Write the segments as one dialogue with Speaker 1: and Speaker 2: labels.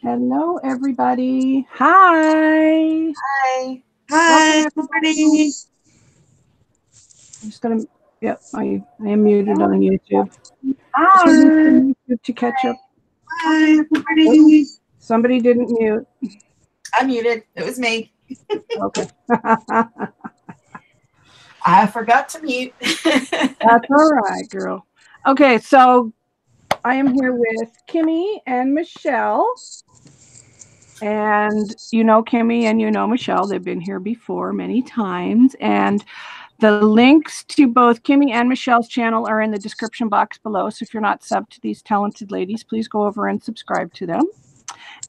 Speaker 1: Hello, everybody. Hi.
Speaker 2: Hi.
Speaker 3: Hi,
Speaker 1: Welcome,
Speaker 3: everybody.
Speaker 1: I'm just going to, yep, I am muted on YouTube. Just waiting for
Speaker 3: Hi.
Speaker 1: YouTube to catch up.
Speaker 3: Hi, everybody.
Speaker 1: Somebody didn't mute.
Speaker 2: I muted. It was me.
Speaker 1: Okay.
Speaker 2: I forgot to mute.
Speaker 1: That's all right, girl. Okay, so I am here with Kimmy and Michelle. And you know Kimmy and you know Michelle. They've been here before many times. And the links to both Kimmy and Michelle's channel are in the description box below. So if you're not subbed to these talented ladies, please go over and subscribe to them.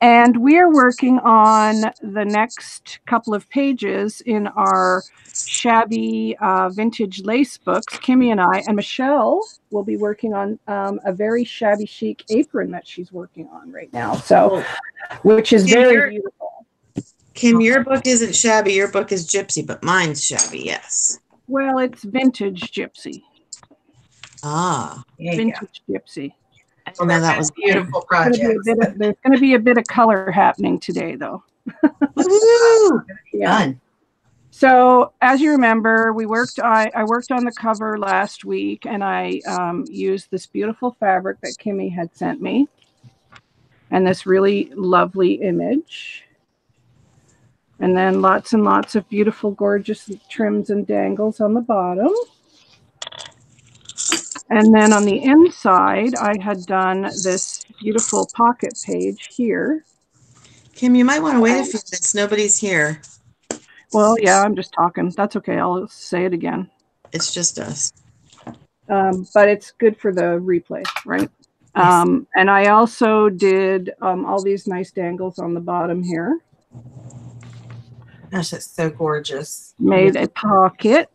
Speaker 1: And we are working on the next couple of pages in our shabby vintage lace books. Kimmy and I, and Michelle will be working on a very shabby chic apron that she's working on right now. So, which is very beautiful.
Speaker 3: Kim, your book isn't shabby. Your book is gypsy, but mine's shabby, yes.
Speaker 1: Well, it's vintage gypsy.
Speaker 3: Ah.
Speaker 1: Vintage gypsy.
Speaker 3: Well, now that was
Speaker 2: beautiful project.
Speaker 1: There's going to be a bit of color happening today, though.
Speaker 3: Woo!
Speaker 1: Yeah.
Speaker 2: Done.
Speaker 1: So, as you remember, I worked on the cover last week, and I used this beautiful fabric that Kimmy had sent me, and this really lovely image. And then lots and lots of beautiful, gorgeous trims and dangles on the bottom. And then on the inside, I had done this beautiful pocket page here.
Speaker 3: Kim, you might want to wait a few minutes. Nobody's here.
Speaker 1: Well, yeah, I'm just talking. That's okay. I'll say it again.
Speaker 3: It's just us.
Speaker 1: But it's good for the replay, right?
Speaker 3: Yes.
Speaker 1: And I also did all these nice dangles on the bottom here.
Speaker 2: Gosh, that's so gorgeous.
Speaker 1: Made a pocket.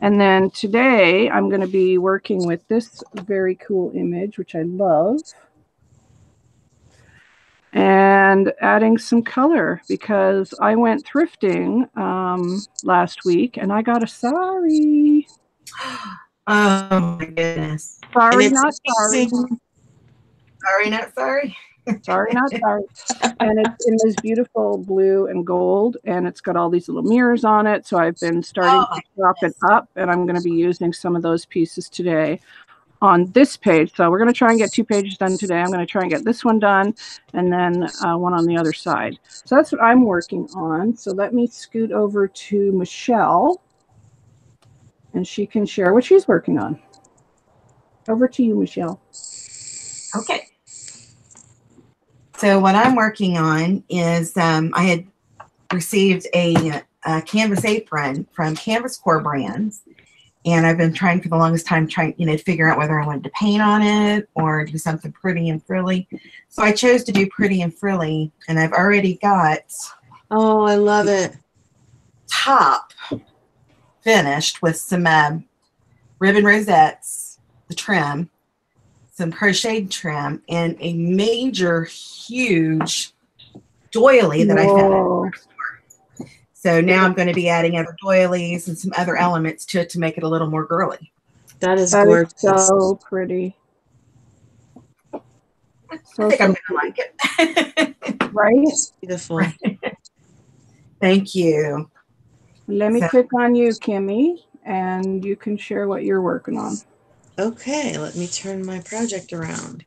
Speaker 1: And then today I'm going to be working with this very cool image, which I love. And adding some color because I went thrifting last week and I got a sari.
Speaker 2: Oh my goodness.
Speaker 1: Sorry, not sorry.
Speaker 2: Sorry, not sorry.
Speaker 1: Sorry, not sorry. And it's in this beautiful blue and gold, and it's got all these little mirrors on it. So I've been starting to chop it up, and I'm going to be using some of those pieces today on this page. So we're going to try and get 2 pages done today. I'm going to try and get this one done, and then one on the other side. So that's what I'm working on. So let me scoot over to Michelle, and she can share what she's working on. Over to you, Michelle.
Speaker 2: Okay. So what I'm working on is I had received a canvas apron from Canvas Core Brands, and I've been trying for the longest time to figure out whether I wanted to paint on it or do something pretty and frilly. So I chose to do pretty and frilly, and I've already got
Speaker 3: Oh, I love it.
Speaker 2: Top finished with some ribbon rosettes, the trim, some crocheted trim, and a major, huge doily that I found. So now I'm going to be adding other doilies and some other elements to it to make it a little more girly.
Speaker 3: That is gorgeous.
Speaker 1: So pretty.
Speaker 2: So I think I'm going to like it.
Speaker 1: Right?
Speaker 3: It's beautiful.
Speaker 2: Thank you.
Speaker 1: Let me click on you, Kimmy, and you can share what you're working on.
Speaker 3: Okay, let me turn my project around.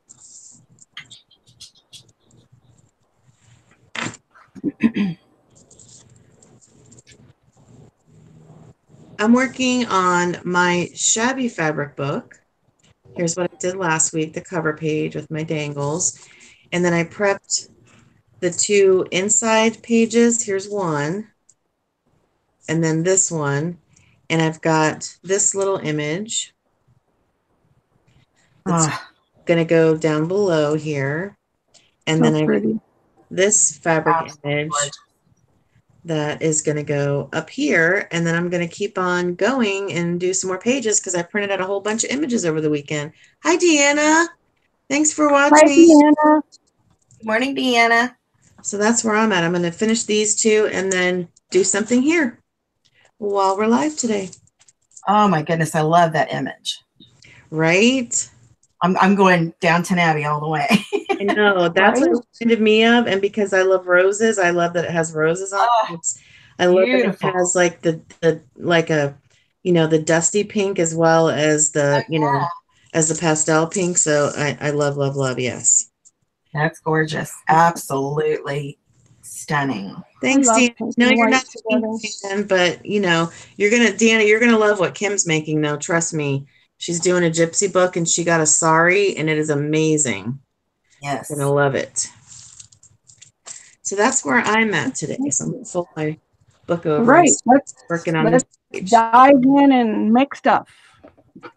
Speaker 3: I'm working on my shabby fabric book. Here's what I did last week, the cover page with my dangles. And then I prepped the 2 inside pages. Here's one. And then this one. And I've got this little image. That's going to go down below here. And
Speaker 1: so
Speaker 3: then I
Speaker 1: pretty.
Speaker 3: This fabric image that is going to go up here, and then I'm going to keep on going and do some more pages because I printed out a whole bunch of images over the weekend. Hi, Deanna. Thanks for watching.
Speaker 1: Hi, Deanna.
Speaker 2: Good morning, Deanna.
Speaker 3: So that's where I'm at. I'm going to finish these 2 and then do something here while we're live today.
Speaker 2: Oh my goodness, I love that image.
Speaker 3: Right?
Speaker 2: I'm going Downton Abbey all the way.
Speaker 3: I know. That's what it reminded me of. And because I love roses, I love that it has roses on it. I love that it has like the like a, you know, the dusty pink as well as the, you know, as the pastel pink. So I love, love, love. Yes.
Speaker 2: That's gorgeous. Absolutely stunning.
Speaker 3: Thanks, Deanna. No, you're not a pink fan, but you know, Deanna, you're gonna love what Kim's making though. Trust me. She's doing a gypsy book and she got a sari and it is amazing.
Speaker 2: Yes.
Speaker 3: You're gonna love it. So that's where I'm at today. So I'm gonna fold my book over.
Speaker 1: Right. Let's dive in and make stuff.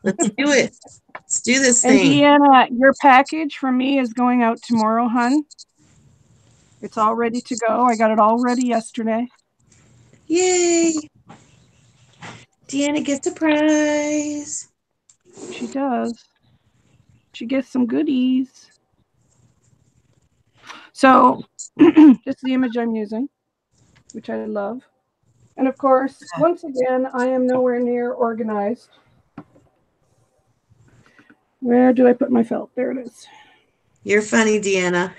Speaker 3: Let's do it. Let's do this
Speaker 1: and
Speaker 3: thing.
Speaker 1: Deanna, your package for me is going out tomorrow, hun. It's all ready to go. I got it all ready yesterday.
Speaker 3: Yay! Deanna gets a prize.
Speaker 1: She does. She gets some goodies. So this is the image I'm using, which I love. And of course, once again, I am nowhere near organized. Where did I put my felt? There it is.
Speaker 3: You're funny, Deanna.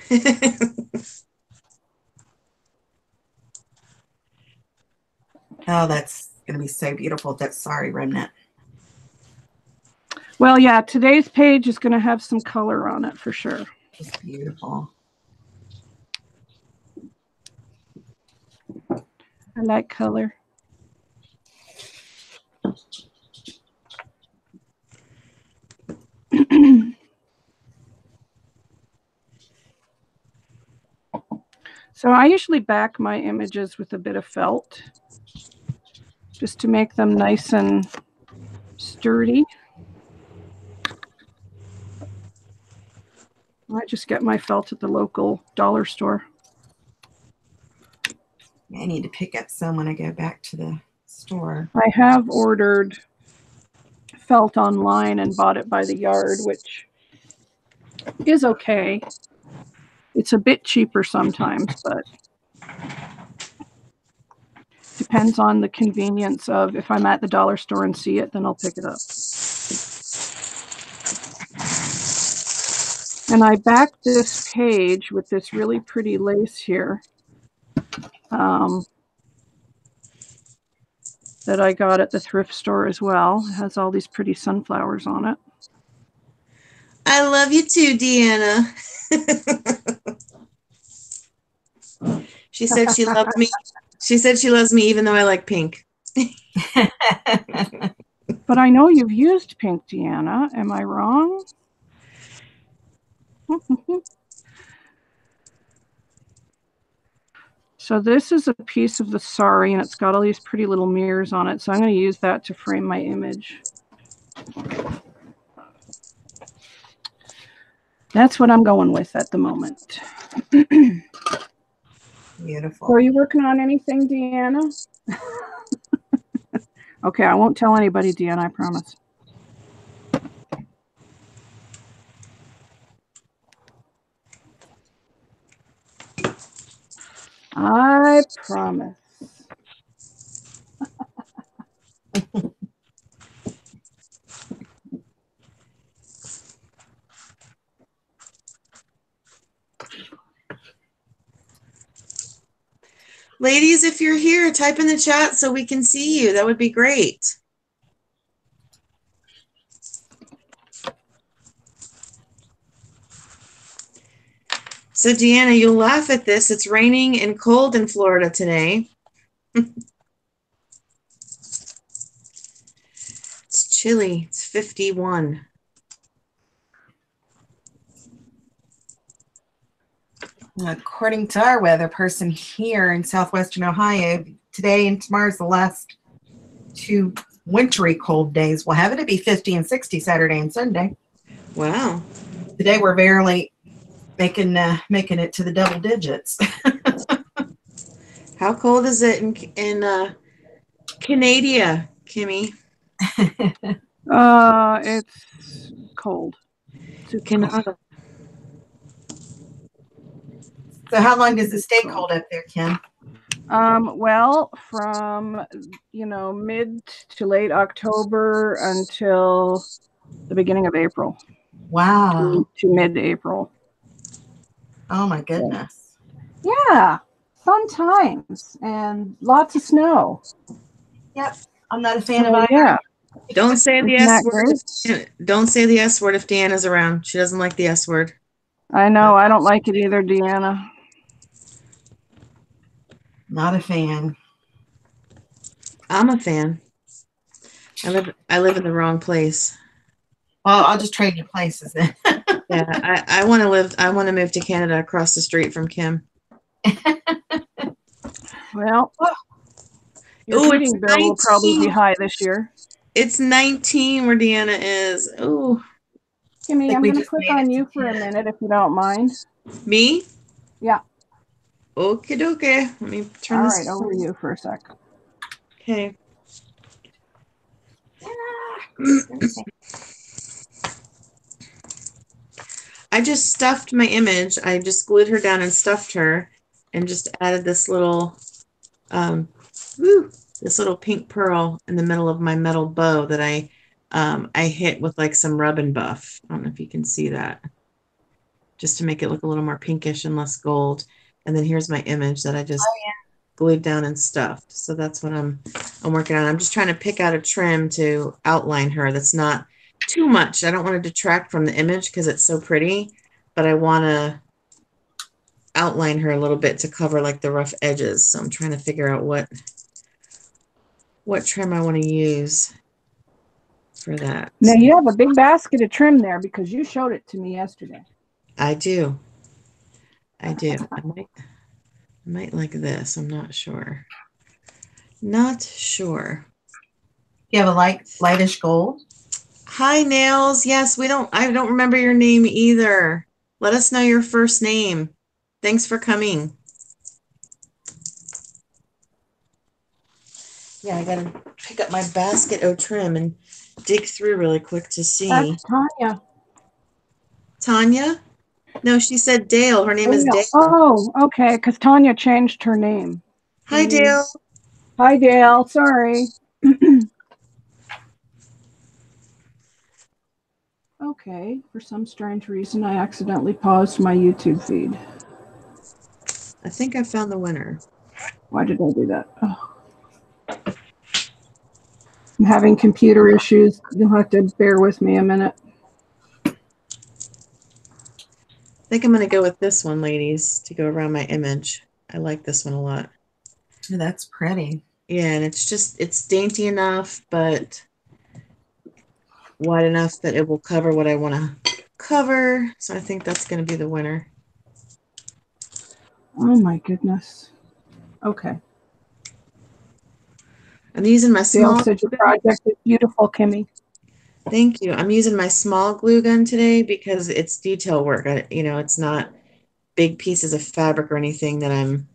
Speaker 2: Oh, that's going to be so beautiful. That's sorry, remnant.
Speaker 1: Well, yeah, today's page is going to have some color on it for sure.
Speaker 2: It's beautiful.
Speaker 1: I like color. So I usually back my images with a bit of felt just to make them nice and sturdy. I just get my felt at the local dollar store.
Speaker 2: I need to pick up some when I go back to the store.
Speaker 1: I have ordered felt online and bought it by the yard, which is okay. It's a bit cheaper sometimes, but depends on the convenience of if I'm at the dollar store and see it, then I'll pick it up. And I backed this page with this really pretty lace here that I got at the thrift store as well. It has all these pretty sunflowers on it.
Speaker 3: I love you too, Deanna. She said she loved me. She said she loves me even though I like pink.
Speaker 1: But I know you've used pink, Deanna. Am I wrong? So this is a piece of the sari, and it's got all these pretty little mirrors on it. So I'm going to use that to frame my image. That's what I'm going with at the moment.
Speaker 2: Beautiful.
Speaker 1: So are you working on anything, Deanna? Okay, I won't tell anybody, Deanna, I promise. I promise.
Speaker 3: Ladies, if you're here, type in the chat so we can see you. That would be great. So, Deanna, you'll laugh at this. It's raining and cold in Florida today. It's chilly. It's 51.
Speaker 2: According to our weather person here in southwestern Ohio, today and tomorrow is the last 2 wintry cold days. We'll have it to be 50 and 60 Saturday and Sunday.
Speaker 3: Wow.
Speaker 2: Today we're barely making it to the double digits.
Speaker 3: How cold is it in Canada, Kimmy?
Speaker 1: It's cold.
Speaker 3: Canada.
Speaker 2: So how long does it stay cold up there, Kim?
Speaker 1: Well, from, mid to late October until the beginning of April.
Speaker 2: Wow.
Speaker 1: To mid-April.
Speaker 2: Oh my goodness.
Speaker 1: Yeah, fun times and lots of snow.
Speaker 2: Yep. I'm not a fan of
Speaker 1: So,
Speaker 2: either.
Speaker 1: yeah.
Speaker 3: Don't say the
Speaker 1: Isn't
Speaker 3: S
Speaker 1: that
Speaker 3: word.
Speaker 1: great?
Speaker 3: Don't say the S word if Deanna's around. She doesn't like the S word.
Speaker 1: I know. I don't like it either, Deanna.
Speaker 2: Not a fan.
Speaker 3: I'm a fan. I live in the wrong place.
Speaker 2: Well, I'll just trade you places then.
Speaker 3: Yeah, I want to live. I want to move to Canada across the street from Kim.
Speaker 1: Well, your
Speaker 3: Ooh,
Speaker 1: heating
Speaker 3: it's
Speaker 1: bill will probably be
Speaker 3: 19.
Speaker 1: high this year.
Speaker 3: It's 19 where Deanna is. Ooh,
Speaker 1: Kimmy,
Speaker 2: Like
Speaker 1: I'm
Speaker 2: we
Speaker 1: going to
Speaker 2: just
Speaker 1: click
Speaker 2: made
Speaker 1: on
Speaker 2: it
Speaker 1: you
Speaker 2: to
Speaker 1: for a
Speaker 2: 10.
Speaker 1: minute if you don't mind.
Speaker 3: me?
Speaker 1: Yeah.
Speaker 3: Okay, dokie. Let me turn
Speaker 1: All
Speaker 3: this.
Speaker 1: right, over to you for a sec.
Speaker 3: Okay. I just stuffed my image. I just glued her down and stuffed her, and just added this little, um, this little pink pearl in the middle of my metal bow that I hit with like some rub and buff. I don't know if you can see that, just to make it look a little more pinkish and less gold. And then here's my image that I just glued down and stuffed. So that's what I'm working on. I'm just trying to pick out a trim to outline her that's not too much. I don't want to detract from the image because it's so pretty, but I want to outline her a little bit to cover like the rough edges. So I'm trying to figure out what trim I want to use for that.
Speaker 1: Now, you have a big basket of trim there because you showed it to me yesterday.
Speaker 3: I do. I might like this. I'm not sure. Not sure.
Speaker 2: You have a lightish gold.
Speaker 3: Hi, Nails. Yes, I don't remember your name either. Let us know your first name. Thanks for coming. Yeah, I gotta pick up my basket of trim and dig through really quick to see.
Speaker 1: That's Tanya.
Speaker 3: Tanya? No, she said Dale. Her name is Dale.
Speaker 1: Oh, okay, because Tanya changed her name.
Speaker 3: Hi, Dale.
Speaker 1: Hi, Dale. Sorry. Okay, for some strange reason, I accidentally paused my YouTube feed.
Speaker 3: I think I found the winner.
Speaker 1: Why did I do that? Oh. I'm having computer issues. You'll have to bear with me a minute.
Speaker 3: I think I'm going to go with this one, ladies, to go around my image. I like this one a lot.
Speaker 2: Oh, that's pretty.
Speaker 3: Yeah, and it's dainty enough, but wide enough that it will cover what I want to cover. So I think that's going to be the winner.
Speaker 1: Oh my goodness. Okay.
Speaker 3: I'm using my small.
Speaker 1: Dale said your project is beautiful, Kimmy.
Speaker 3: Thank you. I'm using my small glue gun today because it's detail work. It's not big pieces of fabric or anything that I'm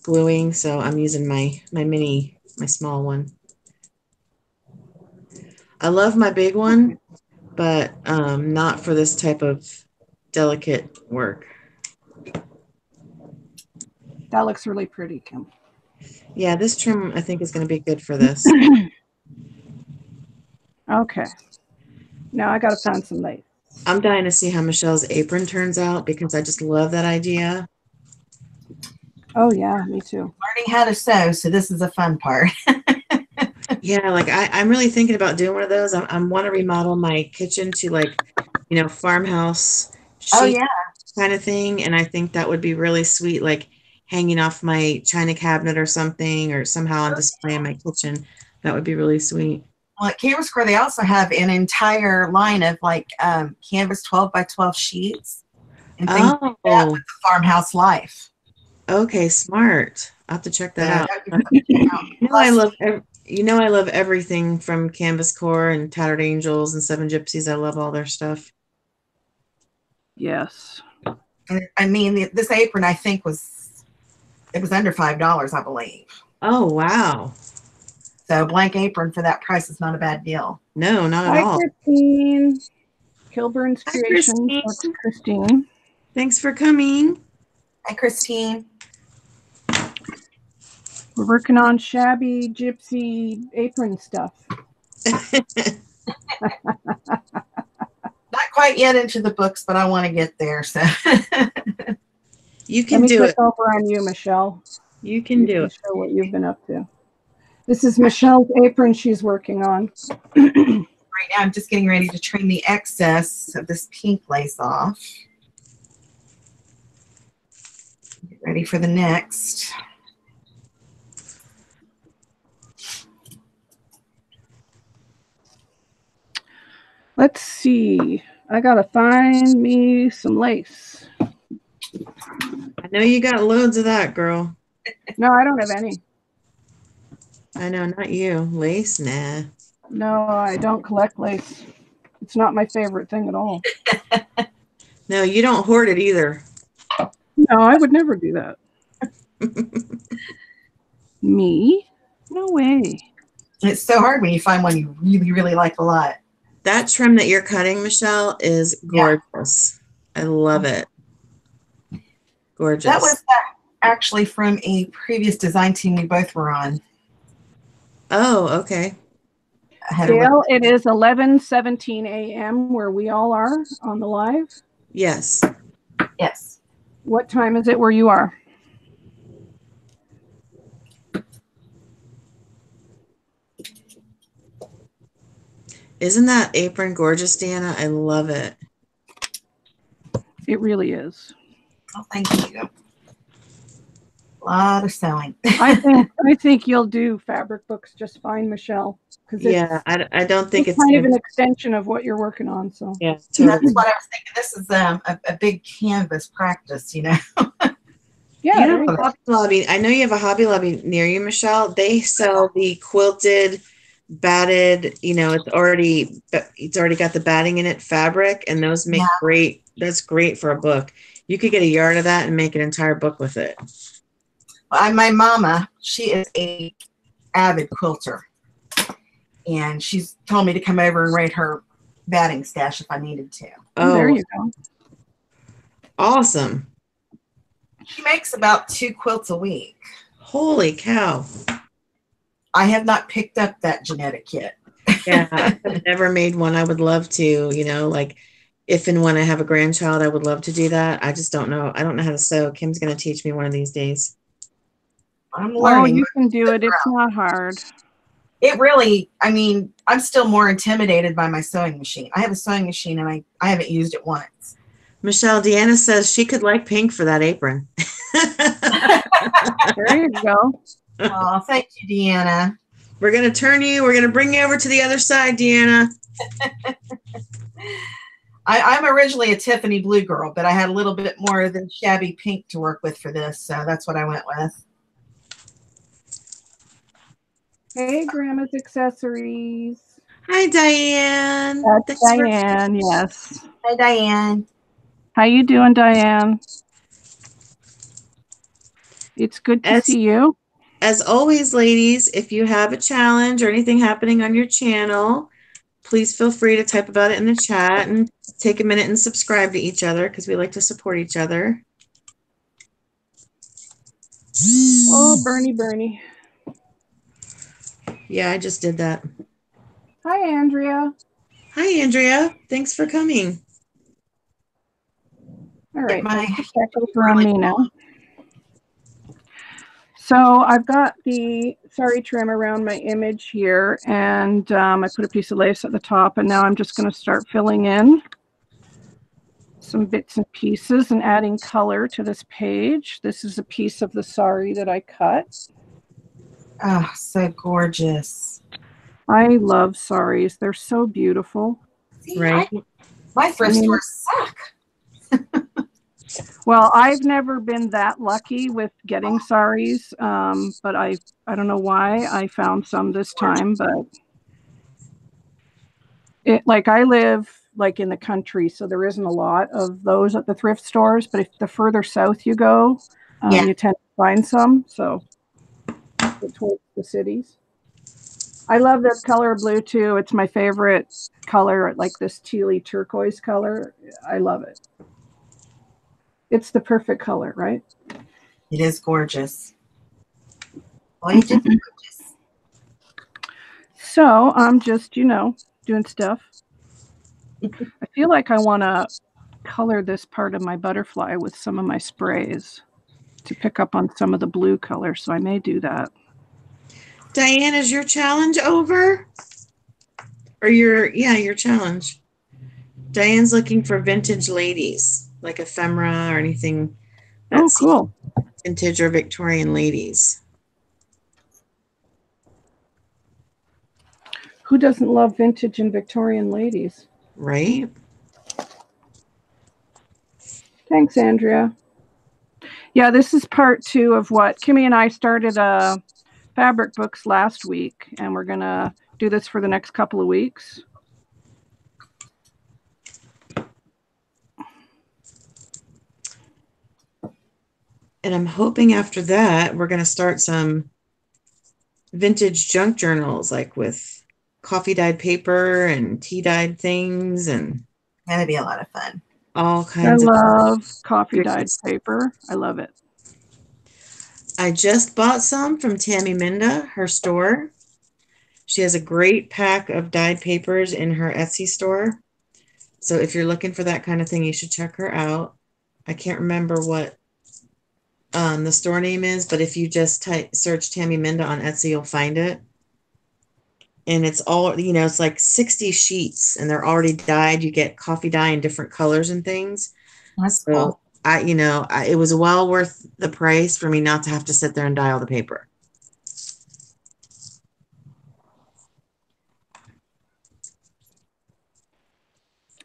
Speaker 3: gluing, so I'm using my small one. I love my big one, but not for this type of delicate work.
Speaker 1: That looks really pretty, Kim.
Speaker 3: Yeah, this trim I think is going to be good for this.
Speaker 1: Okay. Now I got to find some lace.
Speaker 3: I'm dying to see how Michelle's apron turns out because I just love that idea.
Speaker 1: Oh yeah, me too.
Speaker 2: Learning how to sew, so this is a fun part.
Speaker 3: Yeah, like I'm really thinking about doing one of those. I want to remodel my kitchen to like, farmhouse chic kind of thing, and I think that would be really sweet, like hanging off my china cabinet or something, or somehow on display in my kitchen. That would be really sweet.
Speaker 2: Well, at Canvas Square, they also have an entire line of like canvas 12 by 12 sheets and things like that with the farmhouse life.
Speaker 3: Okay, smart. I'll have to check that out. I love everything from Canvas Core and Tattered Angels and Seven Gypsies. I love all their stuff.
Speaker 1: Yes.
Speaker 2: And I mean, this apron I think was under $5, I believe.
Speaker 3: Oh wow!
Speaker 2: So a blank apron for that price is not a bad deal.
Speaker 3: No, not at all.
Speaker 1: Hi, Christine. Kilburn's Creations. That's Christine.
Speaker 3: Thanks for coming.
Speaker 2: Hi, Christine.
Speaker 1: We're working on shabby gypsy apron stuff.
Speaker 2: Not quite yet into the books, but I want to get there. So
Speaker 3: You
Speaker 1: Let
Speaker 3: can
Speaker 1: me
Speaker 3: do
Speaker 1: click
Speaker 3: it.
Speaker 1: over on you, Michelle.
Speaker 3: You can
Speaker 1: You
Speaker 3: do
Speaker 1: can
Speaker 3: it.
Speaker 1: show what you've been up to. This is Michelle's apron she's working on.
Speaker 2: Right now, I'm just getting ready to trim the excess of this pink lace off. Get ready for the next.
Speaker 1: Let's see. I gotta find me some lace.
Speaker 3: I know you got loads of that, girl.
Speaker 1: No, I don't have any.
Speaker 3: I know, not you. Lace? Nah.
Speaker 1: No, I don't collect lace. It's not my favorite thing at all.
Speaker 3: No, you don't hoard it either.
Speaker 1: No, I would never do that. Me? No way.
Speaker 2: It's so hard when you find one you really, really like a lot.
Speaker 3: That trim that you're cutting, Michelle, is gorgeous. I love it. Gorgeous.
Speaker 2: That was actually from a previous design team we both were on.
Speaker 3: Oh, okay.
Speaker 1: Gail, it is 11:17 a.m. where we all are on the live.
Speaker 3: Yes.
Speaker 2: Yes.
Speaker 1: What time is it where you are?
Speaker 3: Isn't that apron gorgeous, Deanna? I love it.
Speaker 1: It really is.
Speaker 2: Oh, thank you. A lot of sewing.
Speaker 1: I think you'll do fabric books just fine, Michelle.
Speaker 3: Yeah, I don't think it's
Speaker 1: kind of an extension of what you're working on. So
Speaker 3: yeah, totally.
Speaker 2: That's what I was thinking. This is a big canvas practice, you know.
Speaker 1: Yeah.
Speaker 3: You have a Hobby Lobby. I know you have a Hobby Lobby near you, Michelle. They sell the quilted, batted. You know, it's already got the batting in it, fabric, and those make great. That's great for a book. You could get a yard of that and make an entire book with it.
Speaker 2: My mama, she is a avid quilter, and she's told me to come over and rate her batting stash if I needed to.
Speaker 1: Oh, there you go.
Speaker 3: Awesome.
Speaker 2: She makes about 2 quilts a week.
Speaker 3: Holy cow.
Speaker 2: I have not picked up that genetic yet.
Speaker 3: Yeah, I've never made one. I would love to, you know, like if and when I have a grandchild, I would love to do that. I just don't know. I don't know how to sew. Kim's going to teach me one of these days.
Speaker 2: I'm learning.
Speaker 1: Oh, you can do it. It's not hard.
Speaker 2: It really, I mean, I'm still more intimidated by my sewing machine. I have a sewing machine and I haven't used it once.
Speaker 3: Michelle, Deanna says she could like pink for that apron.
Speaker 1: There you go.
Speaker 2: Oh, thank you, Deanna.
Speaker 3: We're going to turn you. We're going to bring you over to the other side, Deanna.
Speaker 2: I'm originally a Tiffany blue girl, but I had a little bit more than shabby pink to work with for this, so that's what I went with.
Speaker 1: Hey, Grandma's Accessories.
Speaker 3: Hi, Diane.
Speaker 1: That's Diane, yes.
Speaker 2: Hi, Diane.
Speaker 1: How you doing, Diane? It's good to see you.
Speaker 3: As always, ladies, if you have a challenge or anything happening on your channel, please feel free to type about it in the chat and take a minute and subscribe to each other because we like to support each other.
Speaker 1: Oh, Bernie.
Speaker 3: Yeah, I just did that.
Speaker 1: Hi, Andrea.
Speaker 3: Hi, Andrea. Thanks for coming.
Speaker 1: All right, back over on me now. So I've got the sari trim around my image here, and I put a piece of lace at the top, and now I'm just going to start filling in some bits and pieces and adding color to this page. This is a piece of the sari that I cut.
Speaker 2: Oh, so gorgeous.
Speaker 1: I love saris. They're so beautiful.
Speaker 2: See, right? My thrift stores suck.
Speaker 1: Well, I've never been that lucky with getting saris, but I don't know why I found some this time, but I live like in the country, so there isn't a lot of those at the thrift stores, but if the further south you go, you tend to find some, so towards the cities. I love this color blue too. It's my favorite color, like this tealy turquoise color. I love it. It's the perfect color, right?
Speaker 2: It is gorgeous. Oh, you did gorgeous.
Speaker 1: So I'm just, doing stuff. I feel like I want to color this part of my butterfly with some of my sprays to pick up on some of the blue color, so I may do that.
Speaker 3: Diane, is your challenge over? Or your challenge. Diane's looking for vintage ladies, like ephemera or anything.
Speaker 1: Oh, cool.
Speaker 3: Vintage or Victorian ladies.
Speaker 1: Who doesn't love vintage and Victorian ladies?
Speaker 3: Right?
Speaker 1: Thanks, Andrea. Yeah, this is part 2 of what Kimmy and I started fabric books last week, and we're going to do this for the next couple of weeks.
Speaker 3: And I'm hoping after that, we're going to start some vintage junk journals, like with coffee dyed paper and tea dyed things, and
Speaker 2: That'd be a lot of fun.
Speaker 3: all kinds
Speaker 1: I
Speaker 3: of
Speaker 1: love coffee dyed paper. I love it.
Speaker 3: I just bought some from Tammy Minda, her store. She has a great pack of dyed papers in her Etsy store. So if you're looking for that kind of thing, you should check her out. I can't remember what the store name is, but if you just search Tammy Minda on Etsy, you'll find it. And it's all, it's like 60 sheets and they're already dyed. You get coffee dye in different colors and things.
Speaker 2: That's cool.
Speaker 3: It was well worth the price for me not to have to sit there and dye all the paper.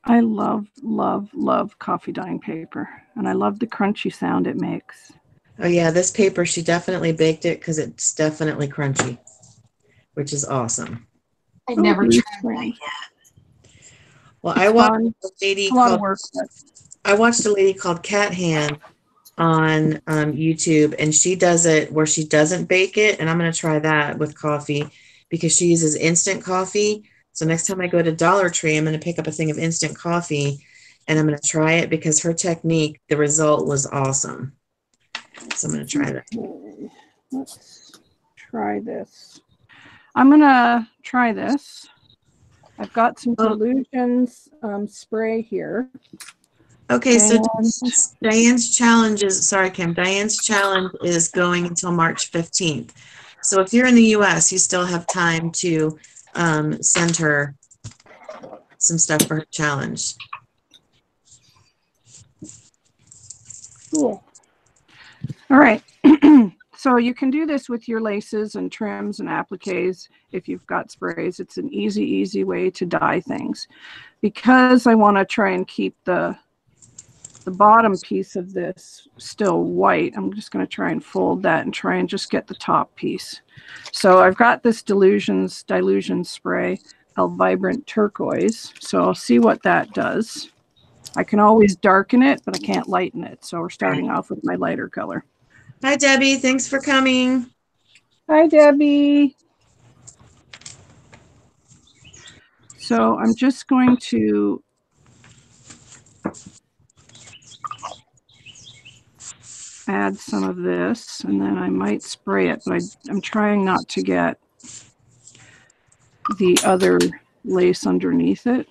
Speaker 1: I love, love, love coffee dyeing paper, and I love the crunchy sound it makes.
Speaker 3: Oh yeah, this paper, she definitely baked it because it's definitely crunchy, which is awesome.
Speaker 2: I've never tried that yet.
Speaker 3: Well, I watched a lady called Cat Hand on YouTube, and she does it where she doesn't bake it, and I'm going to try that with coffee because she uses instant coffee. So next time I go to Dollar Tree, I'm going to pick up a thing of instant coffee, and I'm going to try it because her technique, the result was awesome. So I'm going to try that.
Speaker 1: Okay. Let's try this. I'm going to try this. I've got some Delusions spray here.
Speaker 3: Okay, so Diane's challenge is, sorry, Kim, Diane's challenge is going until March 15th. So if you're in the U.S., you still have time to send her some stuff for her challenge.
Speaker 1: Cool. All right. So you can do this with your laces and trims and appliques if you've got sprays. It's an easy, easy way to dye things. Because I want to try and keep the bottom piece of this still white, I'm just going to try and fold that and try and just get the top piece. So I've got this Dilution spray called Vibrant Turquoise. So I'll see what that does. I can always darken it, but I can't lighten it. So we're starting off with my lighter color.
Speaker 3: Hi, Debbie. Thanks for coming.
Speaker 1: Hi, Debbie. So I'm just going to add some of this, and then I might spray it, but I'm trying not to get the other lace underneath it.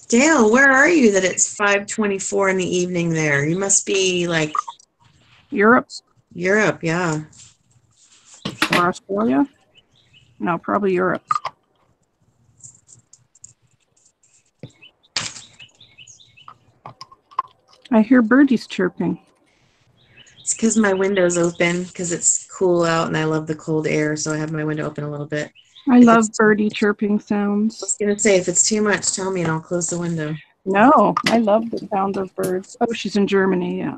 Speaker 3: Dale, where are you that it's 5:24 in the evening there? You must be like
Speaker 1: Europe,
Speaker 3: yeah.
Speaker 1: or Australia? No, probably Europe. I hear birdies chirping.
Speaker 3: It's because my window's open because it's cool out and I love the cold air, so I have my window open a little bit.
Speaker 1: I love birdie chirping sounds.
Speaker 3: I was going to say, if it's too much, tell me and I'll close the window.
Speaker 1: No, I love the sound of birds. Oh, she's in Germany, yeah.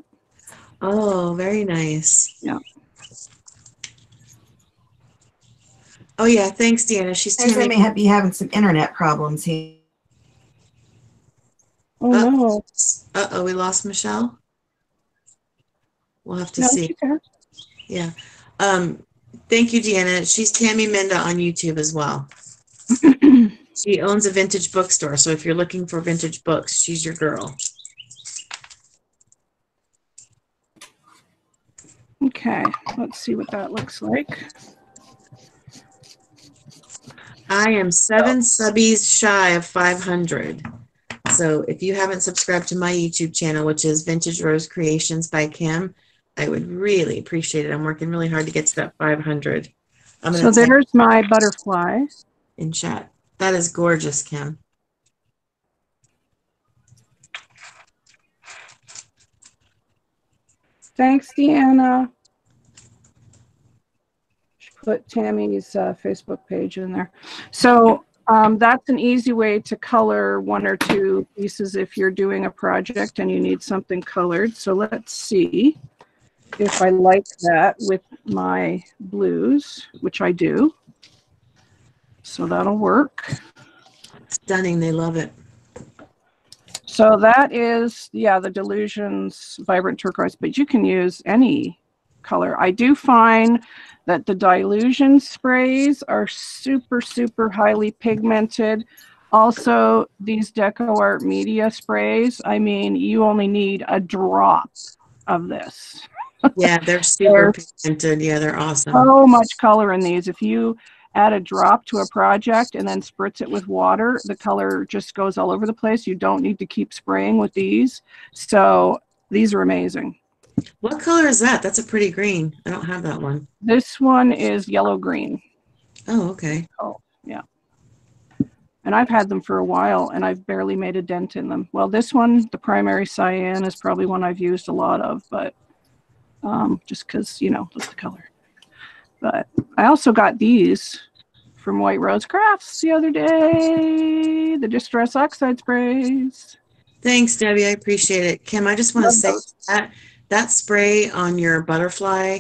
Speaker 3: Oh, very nice.
Speaker 1: Yeah.
Speaker 3: Oh, yeah. Thanks, Deanna. She's
Speaker 2: They may be having some internet problems here.
Speaker 1: Oh, no.
Speaker 3: Uh-oh, we lost Michelle? We'll have to see. Yeah. Thank you, Deanna. She's Tammy Minda on YouTube as well. She owns a vintage bookstore, so if you're looking for vintage books, she's your girl.
Speaker 1: Okay, let's see what that looks like.
Speaker 3: I am 7 subbies shy of 500. So if you haven't subscribed to my YouTube channel, which is Vintage Rose Creations by Kim, I would really appreciate it. I'm working really hard to get to that 500.
Speaker 1: So there's my butterfly.
Speaker 3: In chat. That is gorgeous, Kim.
Speaker 1: Thanks, Deanna. Put Tammy's Facebook page in there. So that's an easy way to color one or two pieces if you're doing a project and you need something colored. So let's see if I like that with my blues, which I do. So that'll work.
Speaker 3: Stunning. They love it.
Speaker 1: So that is, yeah, the Delusions Vibrant Turquoise, but you can use any color. I do find that the Dilution sprays are super, super highly pigmented. Also, these Deco Art Media sprays, I mean, you only need a drop of this.
Speaker 3: Yeah, they're super pigmented. Yeah, they're awesome.
Speaker 1: So much color in these. If you add a drop to a project and then spritz it with water, the color just goes all over the place. You don't need to keep spraying with these. So these are amazing.
Speaker 3: What color is that? That's a pretty green. I don't have that one.
Speaker 1: This one is yellow green.
Speaker 3: Oh, okay.
Speaker 1: Oh, yeah. And I've had them for a while and I've barely made a dent in them. Well, this one, the primary cyan, is probably one I've used a lot of, but just because, you know, look at the color. But I also got these from White Rose Crafts the other day, the Distress Oxide sprays.
Speaker 3: Thanks, Debbie. I appreciate it. Kim, I just want to say that spray on your butterfly,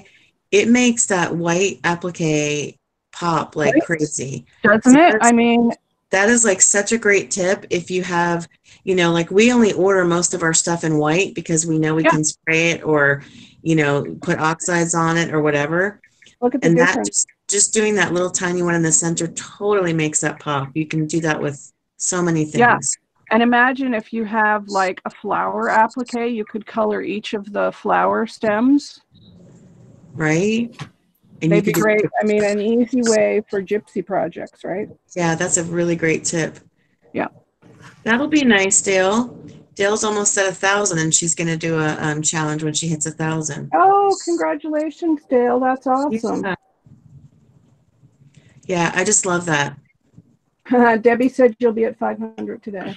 Speaker 3: it makes that white applique pop like crazy.
Speaker 1: Doesn't it? I mean,
Speaker 3: that is like such a great tip if you have, you know, like we only order most of our stuff in white because we know we can spray it or, you know, put oxides on it or whatever.
Speaker 1: Look at the difference.
Speaker 3: That just doing that little tiny one in the center totally makes that pop. You can do that with so many things.
Speaker 1: Yeah. And imagine if you have like a flower applique, you could color each of the flower stems.
Speaker 3: Right. And
Speaker 1: they'd be great. I mean, an easy way for gypsy projects, right?
Speaker 3: Yeah, that's a really great tip.
Speaker 1: Yeah.
Speaker 3: That'll be nice, Dale. Dale's almost at 1,000 and she's going to do a challenge when she hits 1,000.
Speaker 1: Oh, congratulations, Dale. That's awesome.
Speaker 3: Yeah, I just love that.
Speaker 1: Debbie said you'll be at 500 today.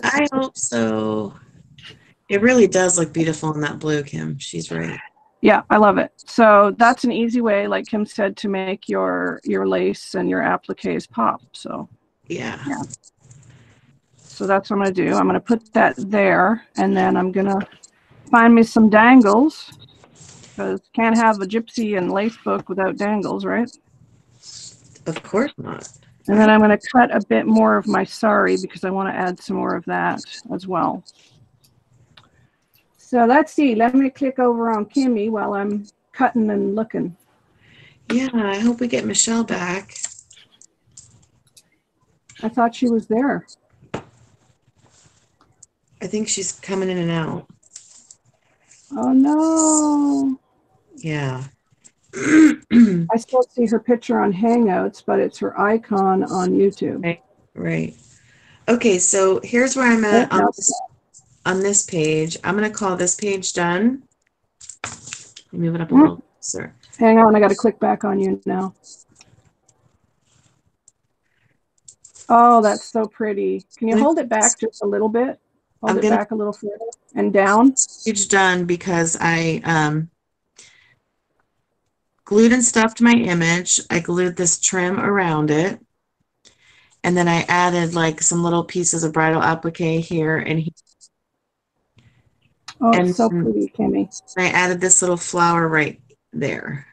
Speaker 3: I hope so. It really does look beautiful in that blue, Kim. She's right.
Speaker 1: Yeah, I love it. So that's an easy way, like Kim said, to make your lace and your appliques pop. So
Speaker 3: yeah.
Speaker 1: So that's what I'm going to do. I'm going to put that there, and then I'm going to find me some dangles, because can't have a gypsy and lace book without dangles, right?
Speaker 3: Of course not.
Speaker 1: And then I'm going to cut a bit more of my sari because I want to add some more of that as well. So let's see. Let me click over on Kimmy while I'm cutting and looking.
Speaker 3: Yeah, I hope we get Michelle back.
Speaker 1: I thought she was there.
Speaker 3: I think she's coming in and out.
Speaker 1: Oh, no.
Speaker 3: Yeah.
Speaker 1: I still see her picture on Hangouts, but it's her icon on YouTube.
Speaker 3: Right. Okay, so here's where I'm at on this page. I'm going to call this page done. Move it up a little closer.
Speaker 1: Hang on, I got to click back on you now. Oh, that's so pretty. Can you hold it back just a little bit? Hold it back a little further and down.
Speaker 3: Page done because I glued and stuffed my image. I glued this trim around it. And then I added like some little pieces of bridal applique here and here.
Speaker 1: Oh, it's so pretty, Kimmy.
Speaker 3: I added this little flower right there.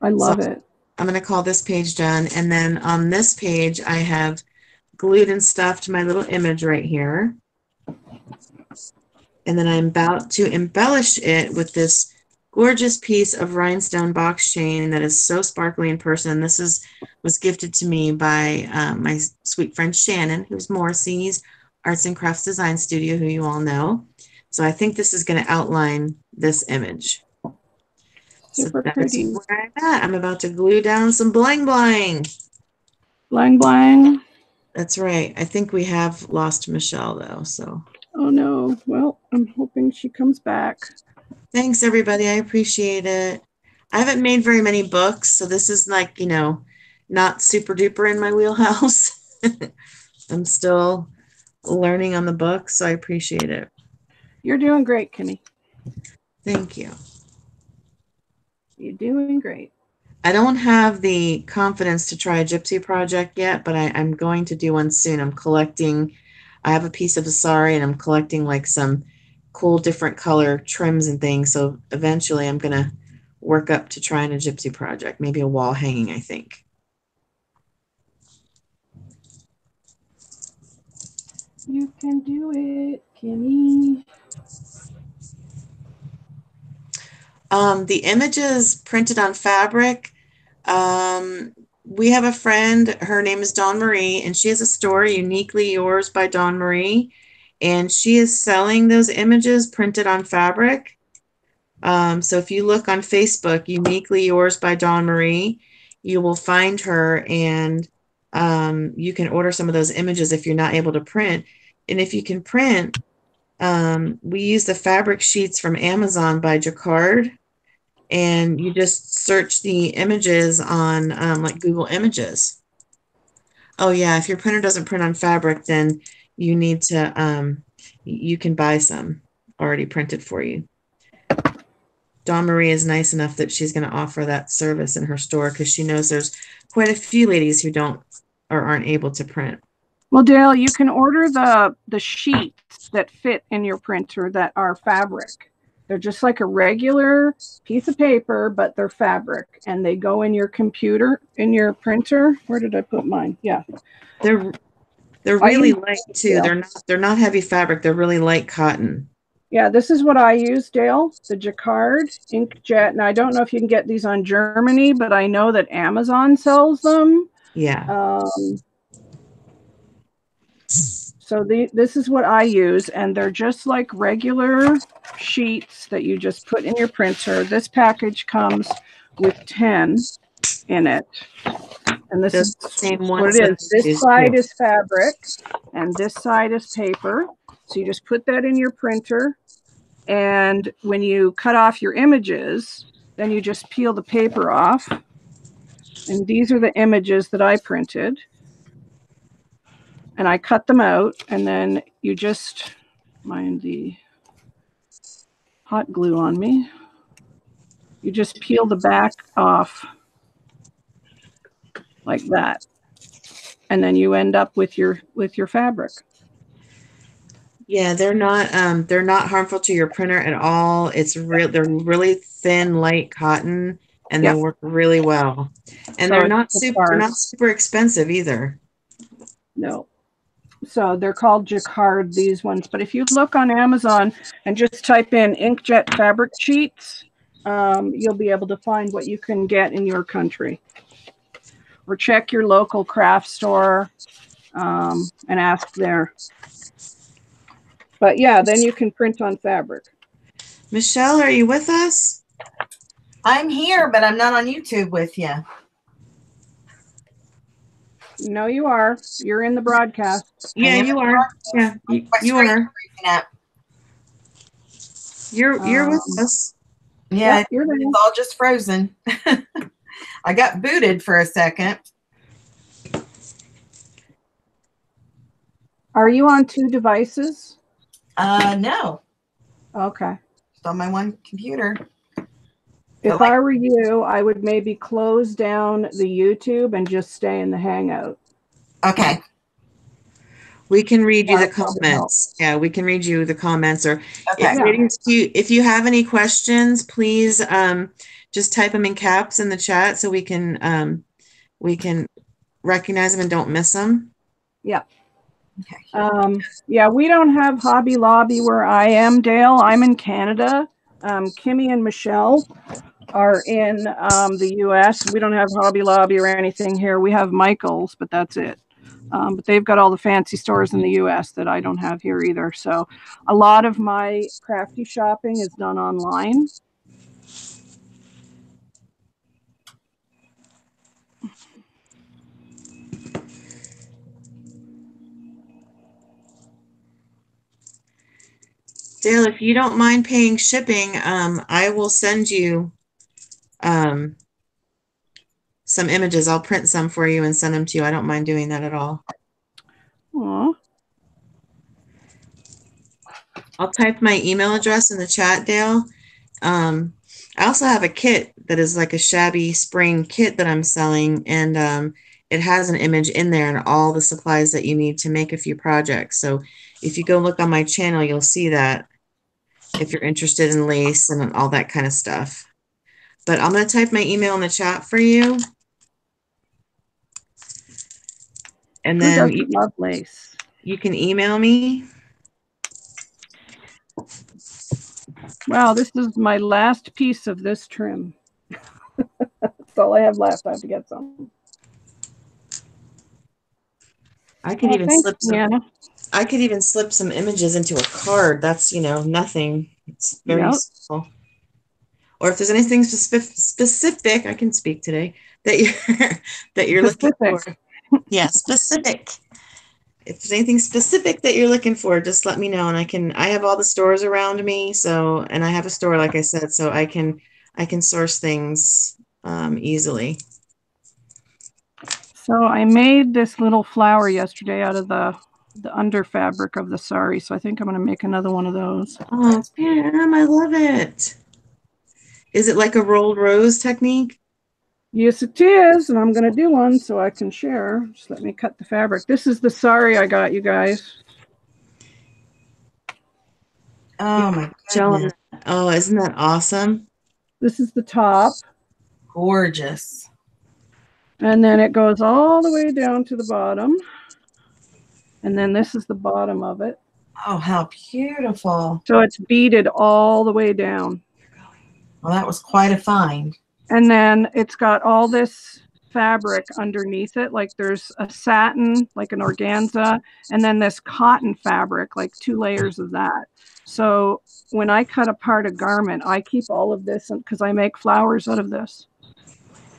Speaker 1: I love it.
Speaker 3: I'm going to call this page done. And then on this page, I have glued and stuffed my little image right here. And then I'm about to embellish it with this gorgeous piece of rhinestone box chain that is so sparkly in person. This was gifted to me by my sweet friend Shannon, who's Morrissey's Arts and Crafts Design Studio, who you all know. So I think this is going to outline this image.
Speaker 1: Super
Speaker 3: so
Speaker 1: pretty.
Speaker 3: Where I'm at. I'm about to glue down some bling bling.
Speaker 1: Bling bling.
Speaker 3: That's right. I think we have lost Michelle though. So
Speaker 1: Oh no. Well, I'm hoping she comes back.
Speaker 3: thanks everybody. I appreciate it. I haven't made very many books, so this is like, not super duper in my wheelhouse. I'm still learning on the book, so I appreciate it.
Speaker 1: You're doing great, Kimmy.
Speaker 3: Thank you.
Speaker 1: You're doing great.
Speaker 3: I don't have the confidence to try a gypsy project yet, but I'm going to do one soon. I have a piece of a sari and I'm collecting like some cool different color trims and things. So eventually I'm going to work up to trying a gypsy project, maybe a wall hanging, I think.
Speaker 1: You can do it, Kimmy.
Speaker 3: The images printed on fabric. We have a friend, her name is Dawn Marie, and she has a store, Uniquely Yours by Dawn Marie, and she is selling those images printed on fabric. So if you look on Facebook, Uniquely Yours by Dawn Marie, you will find her, and you can order some of those images if you're not able to print. And if you can print, we use the fabric sheets from Amazon by Jacquard, and you just search the images on like Google Images. Oh yeah, if your printer doesn't print on fabric, then you need to, you can buy some already printed for you. Dawn Marie is nice enough that she's going to offer that service in her store because she knows there's quite a few ladies who don't or aren't able to print.
Speaker 1: Well, Dale, you can order the sheets that fit in your printer that are fabric. They're just like a regular piece of paper, but they're fabric, and they go in your computer, in your printer. Where did I put mine? Yeah.
Speaker 3: They're really light too. They're not heavy fabric. They're really light cotton.
Speaker 1: Yeah, this is what I use, Dale, the Jacquard inkjet. And I don't know if you can get these on Germany, but I know that Amazon sells them.
Speaker 3: Yeah.
Speaker 1: So this is what I use, and they're just like regular sheets that you just put in your printer. This package comes with 10 in it. And this is
Speaker 3: the same
Speaker 1: what it is. This side is fabric, and this side is paper. So you just put that in your printer, and when you cut off your images, then you just peel the paper off. And these are the images that I printed. And I cut them out, and then you just, mind the hot glue on me, you just peel the back off like that, and then you end up with your fabric.
Speaker 3: Yeah, they're not harmful to your printer at all. They're really thin, light cotton, and they work really well. And they're not super expensive either.
Speaker 1: No. So they're called Jacquard, these ones. But if you look on Amazon and just type in inkjet fabric sheets, you'll be able to find what you can get in your country. Or check your local craft store and ask there. But yeah, then you can print on fabric.
Speaker 3: Michelle, are you with us?
Speaker 2: I'm here, but I'm not on YouTube with you.
Speaker 1: No, you are. You're in the broadcast.
Speaker 3: Yeah, you are. Yeah, you are. You're with us.
Speaker 2: Yeah,
Speaker 1: you're there.
Speaker 2: It's all just frozen. I got booted for a second.
Speaker 1: Are you on 2 devices?
Speaker 2: No.
Speaker 1: Okay.
Speaker 2: Just on my one computer.
Speaker 1: If I were you, I would maybe close down the YouTube and just stay in the Hangout.
Speaker 2: Okay.
Speaker 3: We can read you the comments. Yeah, we can read you the comments. Or if you have any questions, please just type them in caps in the chat so we can recognize them and don't miss them.
Speaker 1: Yeah. Okay. Yeah, we don't have Hobby Lobby where I am, Dale. I'm in Canada. Kimmy and Michelle are in the US. We don't have Hobby Lobby or anything here. We have Michael's, but that's it. But they've got all the fancy stores in the US that I don't have here either. So a lot of my crafty shopping is done online.
Speaker 3: Dale, if you don't mind paying shipping, I will send you some images. I'll print some for you and send them to you. I don't mind doing that at all.
Speaker 1: Aw.
Speaker 3: I'll type my email address in the chat, Dale. I also have a kit that is like a shabby spring kit that I'm selling, and it has an image in there and all the supplies that you need to make a few projects. So if you go look on my channel, you'll see that if you're interested in lace and all that kind of stuff. But I'm going to type my email in the chat for you. And
Speaker 1: Who
Speaker 3: then
Speaker 1: doesn't love lace?
Speaker 3: you can email me.
Speaker 1: Wow, this is my last piece of this trim. That's all I have left. I have to get some.
Speaker 3: I could even
Speaker 1: thanks,
Speaker 3: slip some.
Speaker 1: Deanna.
Speaker 3: I could even slip some images into a card. That's, you know, nothing. It's very simple. Or if there's anything specific, I can speak today, that you're looking for. Yeah, specific. If there's anything specific that you're looking for, just let me know, and I have all the stores around me, so, and I have a store, like I said, so I can source things easily. So
Speaker 1: I made this little flower yesterday out of the under fabric of the sari, so I think I'm going to make another one of those.
Speaker 3: Oh, Pam, I love it. Is it like a rolled rose technique?
Speaker 1: Yes, it is, and I'm going to do one so I can share. Just let me cut the fabric. This is the sari I got, you guys.
Speaker 2: Oh my goodness.
Speaker 3: Oh, isn't that awesome?
Speaker 1: This is the top.
Speaker 2: Gorgeous.
Speaker 1: And then it goes all the way down to the bottom. And then this is the bottom of it.
Speaker 2: Oh, how beautiful.
Speaker 1: So it's beaded all the way down.
Speaker 2: Well, that was quite a find.
Speaker 1: And then it's got all this fabric underneath it. Like there's a satin, like an organza, and then this cotton fabric, like 2 layers of that. So when I cut apart a garment, I keep all of this because I make flowers out of this.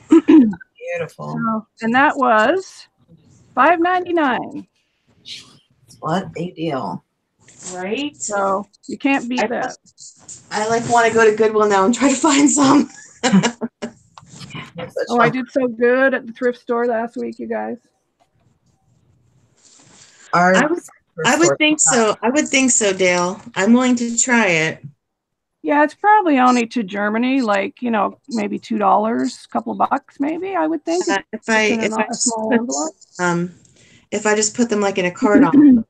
Speaker 2: Beautiful.
Speaker 1: So, and that was $5.99.
Speaker 2: What a deal.
Speaker 3: Right?
Speaker 1: So you can't beat that.
Speaker 3: I like want to go to Goodwill now and try to find some.
Speaker 1: Oh, I did so good at the thrift store last week, you guys.
Speaker 3: I would think so. I would think so, Dale. I'm willing to try it.
Speaker 1: Yeah, it's probably only to Germany, like, you know, maybe $2, a couple of bucks, maybe, I would think.
Speaker 3: If I just put them like in a card on.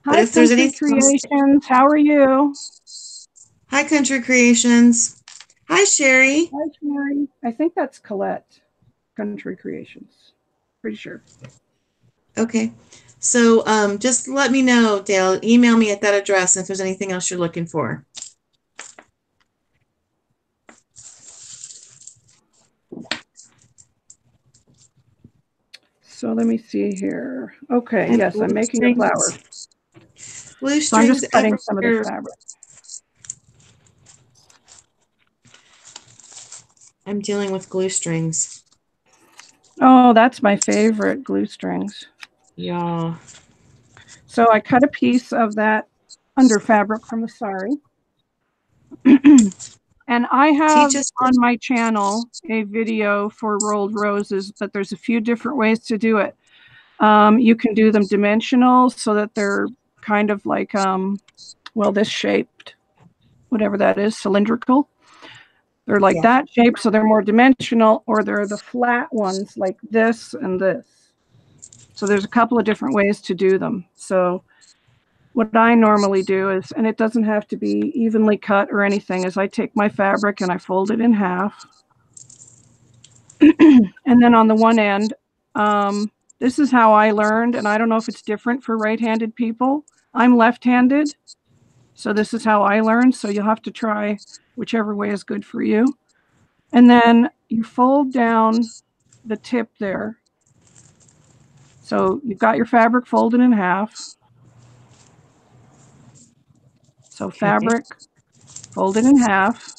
Speaker 1: Hi, if there's any Creations, how are you?
Speaker 3: Hi, Country Creations. Hi, Sherry.
Speaker 1: Hi, Sherry. I think that's Colette, Country Creations. Pretty sure.
Speaker 3: Okay. So just let me know, Dale. Email me at that address if there's anything else you're looking for.
Speaker 1: So let me see here. Okay, and yes, I'm making a flower.
Speaker 3: Blue strings.
Speaker 1: So I'm just cutting some of the fabric.
Speaker 3: I'm dealing with glue strings.
Speaker 1: Oh, that's my favorite, glue strings.
Speaker 3: Yeah.
Speaker 1: So I cut a piece of that under fabric from the sari. And I have on my channel a video for rolled roses, but there's a few different ways to do it. You can do them dimensional so that they're kind of like, well, this shaped, whatever that is, cylindrical. They're like that shape, so they're more dimensional, or they're the flat ones like this and this. So there's a couple of different ways to do them. So what I normally do is, and it doesn't have to be evenly cut or anything, is I take my fabric and I fold it in half. And then on the one end, this is how I learned, and I don't know if it's different for right-handed people. I'm left-handed, so this is how I learned. So you'll have to try whichever way is good for you. And then you fold down the tip there. So you've got your fabric folded in half. So fabric folded in half,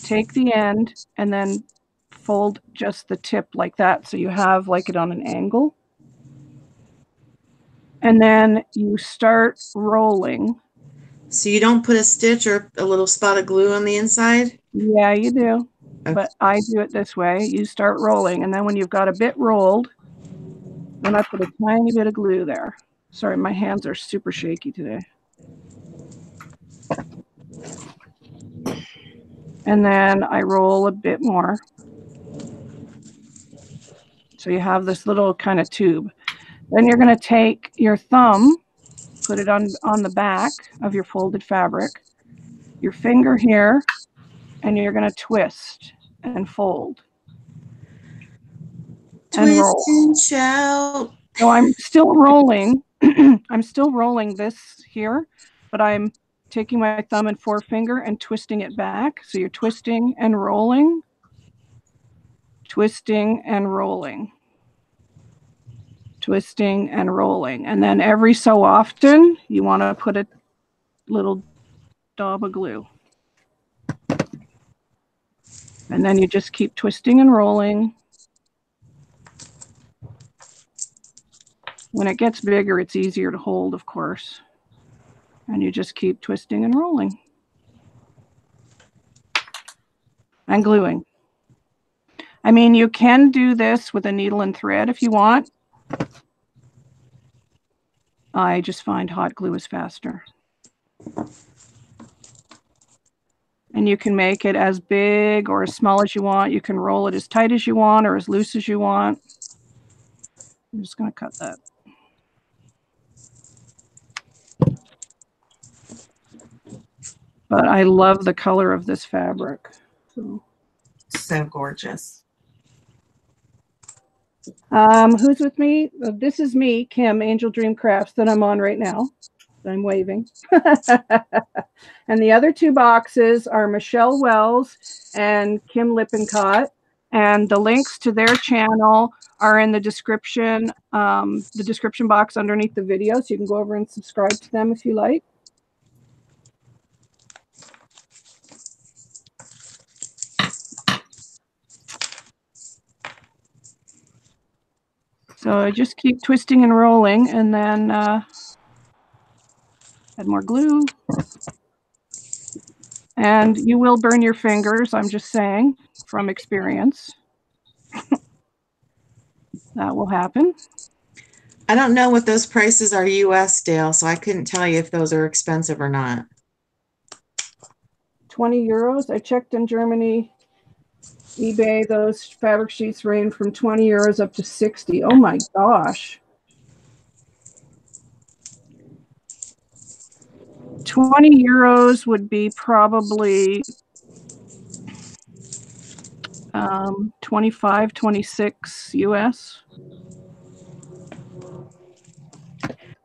Speaker 1: take the end, and then fold just the tip like that. So you have like it on an angle. And then you start rolling
Speaker 3: So you don't put a stitch or a little spot of glue on the inside?
Speaker 1: Yeah, you do.
Speaker 3: Okay.
Speaker 1: But I do it this way. You start rolling, and then when you've got a bit rolled, then I put a tiny bit of glue there. Sorry, my hands are super shaky today. And then I roll a bit more. So you have this little kind of tube. Then you're going to take your thumb, put it on the back of your folded fabric, your finger here, and you're going to twist and fold. And roll.
Speaker 3: Twist and shout.
Speaker 1: So I'm still rolling. I'm still rolling this here, but I'm taking my thumb and forefinger and twisting it back. So you're twisting and rolling, twisting and rolling, twisting and rolling. And then every so often, you want to put a little dab of glue. And then you just keep twisting and rolling. When it gets bigger, it's easier to hold, of course. And you just keep twisting and rolling. And gluing. I mean, you can do this with a needle and thread if you want. I just find hot glue is faster. And you can make it as big or as small as you want. You can roll it as tight as you want or as loose as you want. I'm just going to cut that. But I love the color of this fabric.
Speaker 2: So gorgeous.
Speaker 1: Who's with me? This is me, Kim, Angeldreamcrafts, that I'm on right now. I'm waving. And the other two boxes are Michelle Wells and Kim Lippincott. And the links to their channel are in the description box underneath the video. So you can go over and subscribe to them if you like. So I just keep twisting and rolling, and then add more glue. And you will burn your fingers, I'm just saying, from experience. That will happen.
Speaker 3: I don't know what those prices are US, Dale, so I couldn't tell you if those are expensive or not.
Speaker 1: 20 euros. I checked in Germany. eBay, those fabric sheets range from 20 euros up to 60. Oh my gosh. 20 euros would be probably 25, 26 US.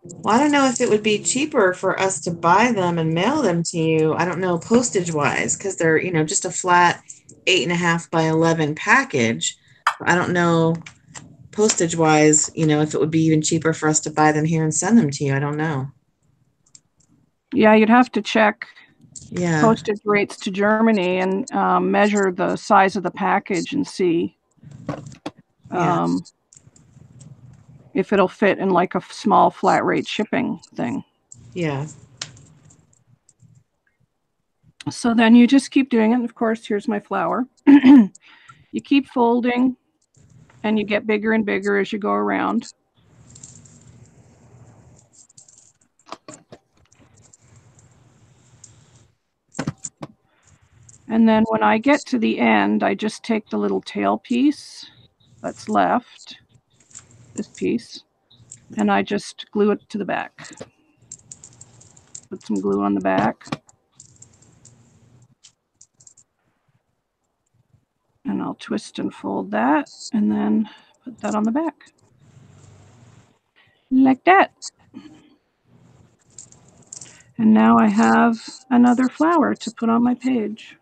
Speaker 3: Well, I don't know if it would be cheaper for us to buy them and mail them to you. I don't know, postage wise, because they're, you know, just a flat 8.5 by 11 package. I don't know postage wise, you know, if it would be even cheaper for us to buy them here and send them to you. I don't know. Yeah,
Speaker 1: you'd have to check postage rates to Germany and measure the size of the package and see if it'll fit in like a small flat rate shipping thing.
Speaker 3: Yeah.
Speaker 1: So then you just keep doing it. And of course, here's my flower. You keep folding and you get bigger and bigger as you go around. And then when I get to the end, I just take the little tail piece that's left, this piece, and I just glue it to the back. Put some glue on the back. And I'll twist and fold that and then put that on the back. Like that. And now I have another flower to put on my page.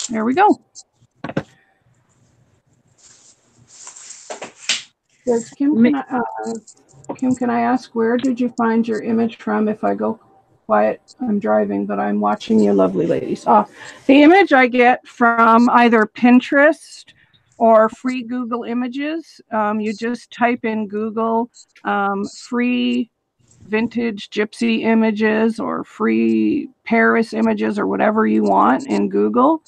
Speaker 1: There we go. Kim, can I ask, where did you find your image from? If I go quiet, I'm driving, but I'm watching you lovely ladies. The image I get from either Pinterest or free Google images. You just type in Google free vintage gypsy images or free Paris images or whatever you want in Google.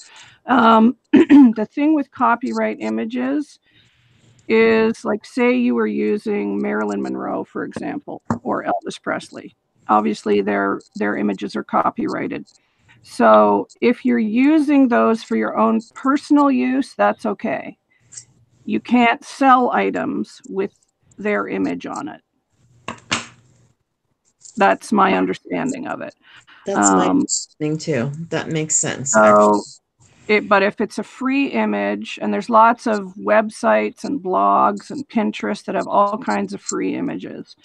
Speaker 1: The thing with copyright images is, like, say you were using Marilyn Monroe, for example, or Elvis Presley. Obviously, their images are copyrighted. So if you're using those for your own personal use, that's okay. You can't sell items with their image on it. That's my understanding of it.
Speaker 3: That's my understanding too. That makes sense.
Speaker 1: So, but if it's a free image, and there's lots of websites and blogs and Pinterest that have all kinds of free images.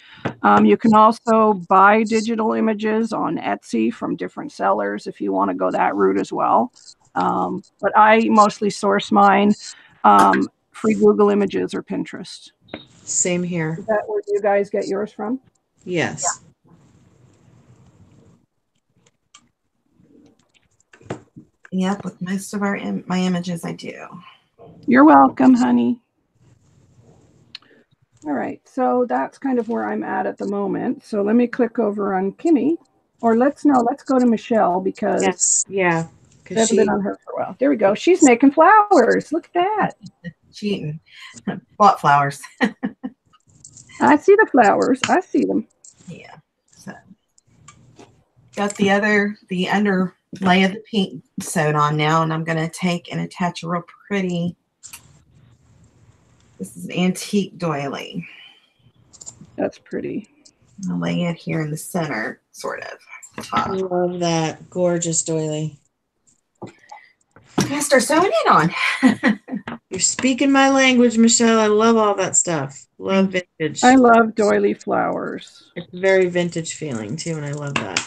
Speaker 1: You can also buy digital images on Etsy from different sellers if you want to go that route as well. But I mostly source mine free Google images or Pinterest.
Speaker 3: Same here.
Speaker 1: Is that where you guys get yours from?
Speaker 3: Yes. Yeah.
Speaker 2: Yep, with most of my images, I do.
Speaker 1: You're welcome, honey. All right, so that's kind of where I'm at the moment. So let me click over on Kimmy, or let's go to Michelle, because
Speaker 3: yes, yeah,
Speaker 1: because been on her for a while. There we go. She's making flowers. Look at that.
Speaker 2: Cheating. Bought flowers.
Speaker 1: I see the flowers. I see them.
Speaker 2: Yeah. So got the underlay of the paint sewed on now, and I'm going to take and attach a real pretty. This is an antique doily.
Speaker 3: That's pretty.
Speaker 2: I'll lay it here in the center, sort of. Top.
Speaker 3: I love that gorgeous doily.
Speaker 2: I'm going to start sewing in on.
Speaker 3: You're speaking my language, Michelle. I love all that stuff. Love vintage.
Speaker 1: I love doily flowers.
Speaker 3: It's very vintage feeling too, and I love that.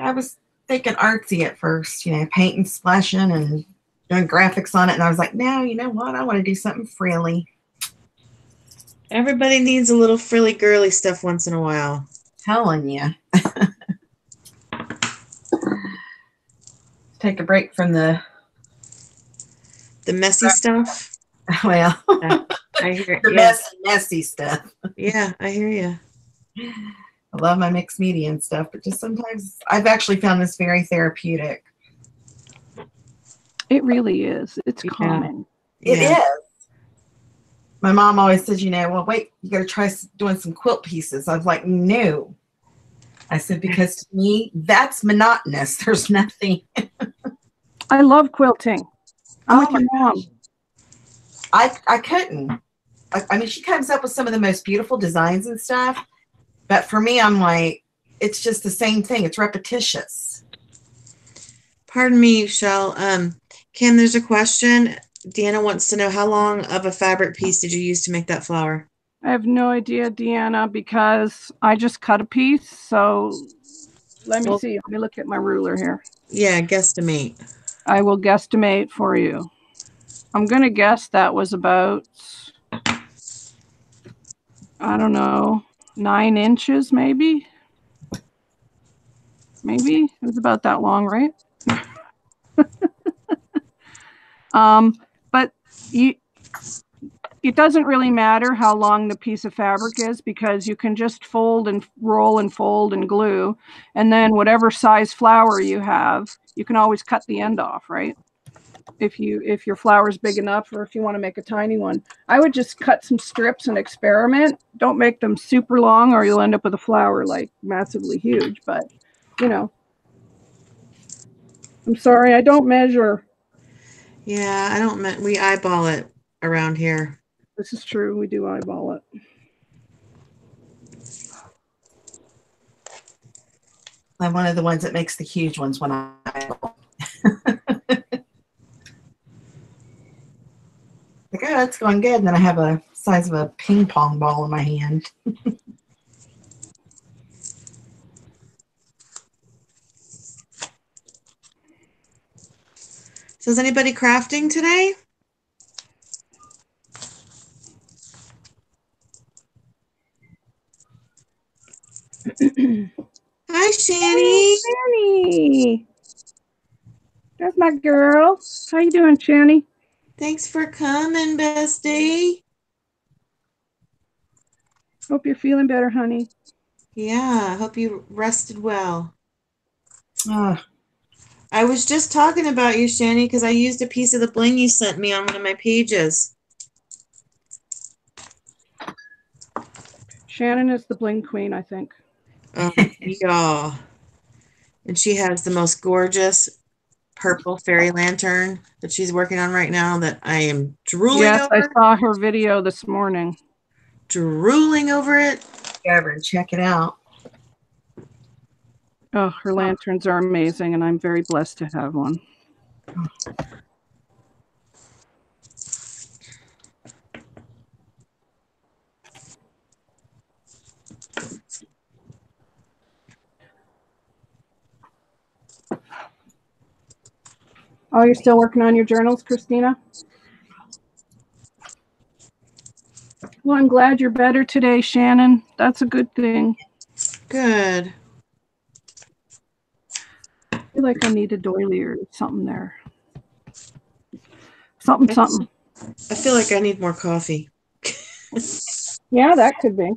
Speaker 2: I was thinking artsy at first, painting, splashing, and doing graphics on it. And I was like, no, you know what? I want to do something frilly.
Speaker 3: Everybody needs a little frilly girly stuff once in a while.
Speaker 2: Telling you. Take a break from the
Speaker 3: messy stuff.
Speaker 2: Well,
Speaker 3: yeah, I hear
Speaker 2: the messy stuff.
Speaker 3: Yeah, I hear you.
Speaker 2: I love my mixed media and stuff, but just sometimes I've actually found this very therapeutic.
Speaker 1: It really is. It's common.
Speaker 2: It is. My mom always says, well, wait, you got to try doing some quilt pieces. I was like, no. I said, because to me, that's monotonous. There's nothing.
Speaker 1: I love quilting. I'm like your mom.
Speaker 2: I couldn't. I mean, she comes up with some of the most beautiful designs and stuff. But for me, I'm like, it's just the same thing. It's repetitious.
Speaker 3: Pardon me, Michelle. Kim, there's a question. Deanna wants to know, how long of a fabric piece did you use to make that flower?
Speaker 1: I have no idea, Deanna, because I just cut a piece. So let me see. Let me look at my ruler here.
Speaker 3: Yeah, guesstimate.
Speaker 1: I will guesstimate for you. I'm going to guess that was about, I don't know, 9 inches, maybe. Maybe it was about that long, right? But it doesn't really matter how long the piece of fabric is, because you can just fold and roll and fold and glue, and then whatever size flower you have, you can always cut the end off, right? If your flower is big enough, or if you want to make a tiny one. I would just cut some strips and experiment. Don't make them super long, or you'll end up with a flower like massively huge. But I'm sorry, I don't measure.
Speaker 3: Yeah, I don't. We eyeball it around here.
Speaker 1: This is true. We do eyeball it.
Speaker 2: I'm one of the ones that makes the huge ones when I eyeball. Like, oh, that's going good. And then I have a size of a ping pong ball in my hand.
Speaker 3: So is anybody crafting today? Hi, Shani.
Speaker 1: Shani. That's my girl. How you doing, Shani?
Speaker 3: Thanks for coming, bestie.
Speaker 1: Hope you're feeling better, honey.
Speaker 3: Yeah, I hope you rested well.
Speaker 2: Ah,
Speaker 3: I was just talking about you, Shani, because I used a piece of the bling you sent me on one of my pages.
Speaker 1: Shannon is the bling queen, I think.
Speaker 3: Yeah. And she has the most gorgeous purple fairy lantern that she's working on right now that I am drooling
Speaker 1: Yes, I
Speaker 3: over.
Speaker 1: saw her video this morning.
Speaker 3: Drooling over it.
Speaker 2: go over and check it out.
Speaker 1: Oh, her lanterns are amazing, and I'm very blessed to have one. Oh, you're still working on your journals, Christina? Well, I'm glad you're better today, Shannon. That's a good thing.
Speaker 3: Good.
Speaker 1: I feel like I need a doily or something there. Something.
Speaker 3: I feel like I need more coffee.
Speaker 1: Yeah, that could be.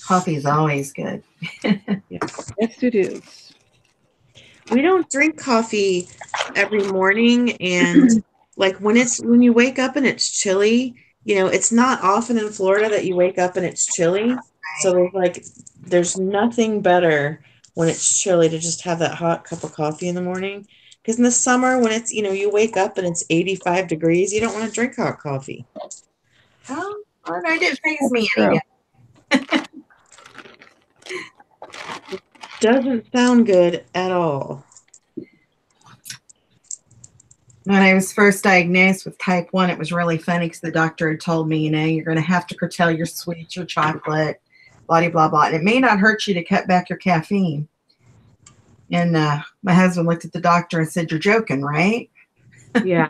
Speaker 2: Coffee is always good.
Speaker 1: Yes, it is.
Speaker 3: We don't drink coffee every morning, and like when you wake up and it's chilly, it's not often in Florida that you wake up and it's chilly. So there's nothing better when it's chilly to just have that hot cup of coffee in the morning. Because in the summer when it's, you wake up and it's 85 degrees, you don't want to drink hot coffee.
Speaker 2: Oh, it didn't phase me
Speaker 1: True.
Speaker 2: any.
Speaker 3: Doesn't sound good at all.
Speaker 2: When I was first diagnosed with type 1, it was really funny because the doctor had told me, you're going to have to curtail your sweets, your chocolate, blah, blah, blah. And it may not hurt you to cut back your caffeine. And my husband looked at the doctor and said, "You're joking, right?"
Speaker 3: Yeah.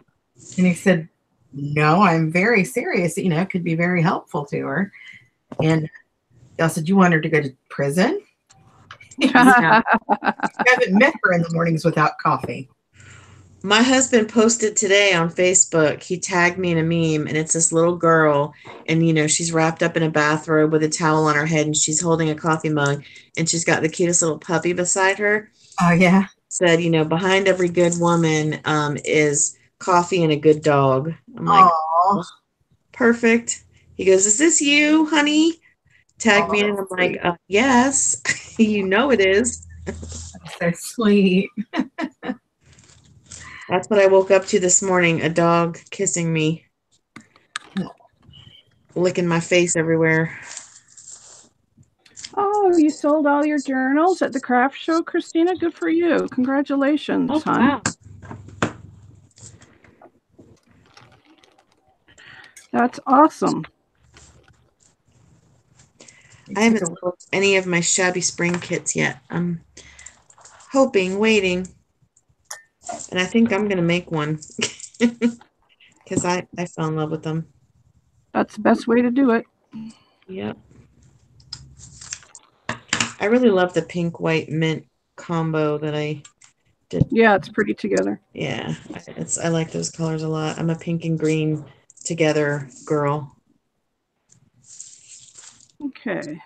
Speaker 2: And he said, "No, I'm very serious. It could be very helpful to her." And I said, "You want her to go to prison?"
Speaker 3: Yeah.
Speaker 2: I haven't met her in the mornings without coffee.
Speaker 3: My husband posted today on Facebook, he tagged me in a meme, and it's this little girl, and she's wrapped up in a bathrobe with a towel on her head, and she's holding a coffee mug, and she's got the cutest little puppy beside her.
Speaker 2: Oh, yeah.
Speaker 3: Said, behind every good woman is coffee and a good dog. I'm like,
Speaker 2: Aww.
Speaker 3: Perfect. He goes, "Is this you, honey?" Tag me in, and I'm like, yes, it is.
Speaker 2: That's so sweet.
Speaker 3: That's what I woke up to this morning, a dog kissing me, licking my face everywhere.
Speaker 1: Oh, you sold all your journals at the craft show, Christina? Good for you. Congratulations, hon.
Speaker 3: Wow.
Speaker 1: That's awesome.
Speaker 3: I haven't sold any of my Shabby spring kits yet. I'm hoping, waiting. And I think I'm going to make one because I fell in love with them.
Speaker 1: That's the best way to do it.
Speaker 3: Yep. I really love the pink, white, mint combo that I did.
Speaker 1: Yeah, it's pretty together.
Speaker 3: Yeah, I like those colors a lot. I'm a pink and green together girl.
Speaker 1: Okay.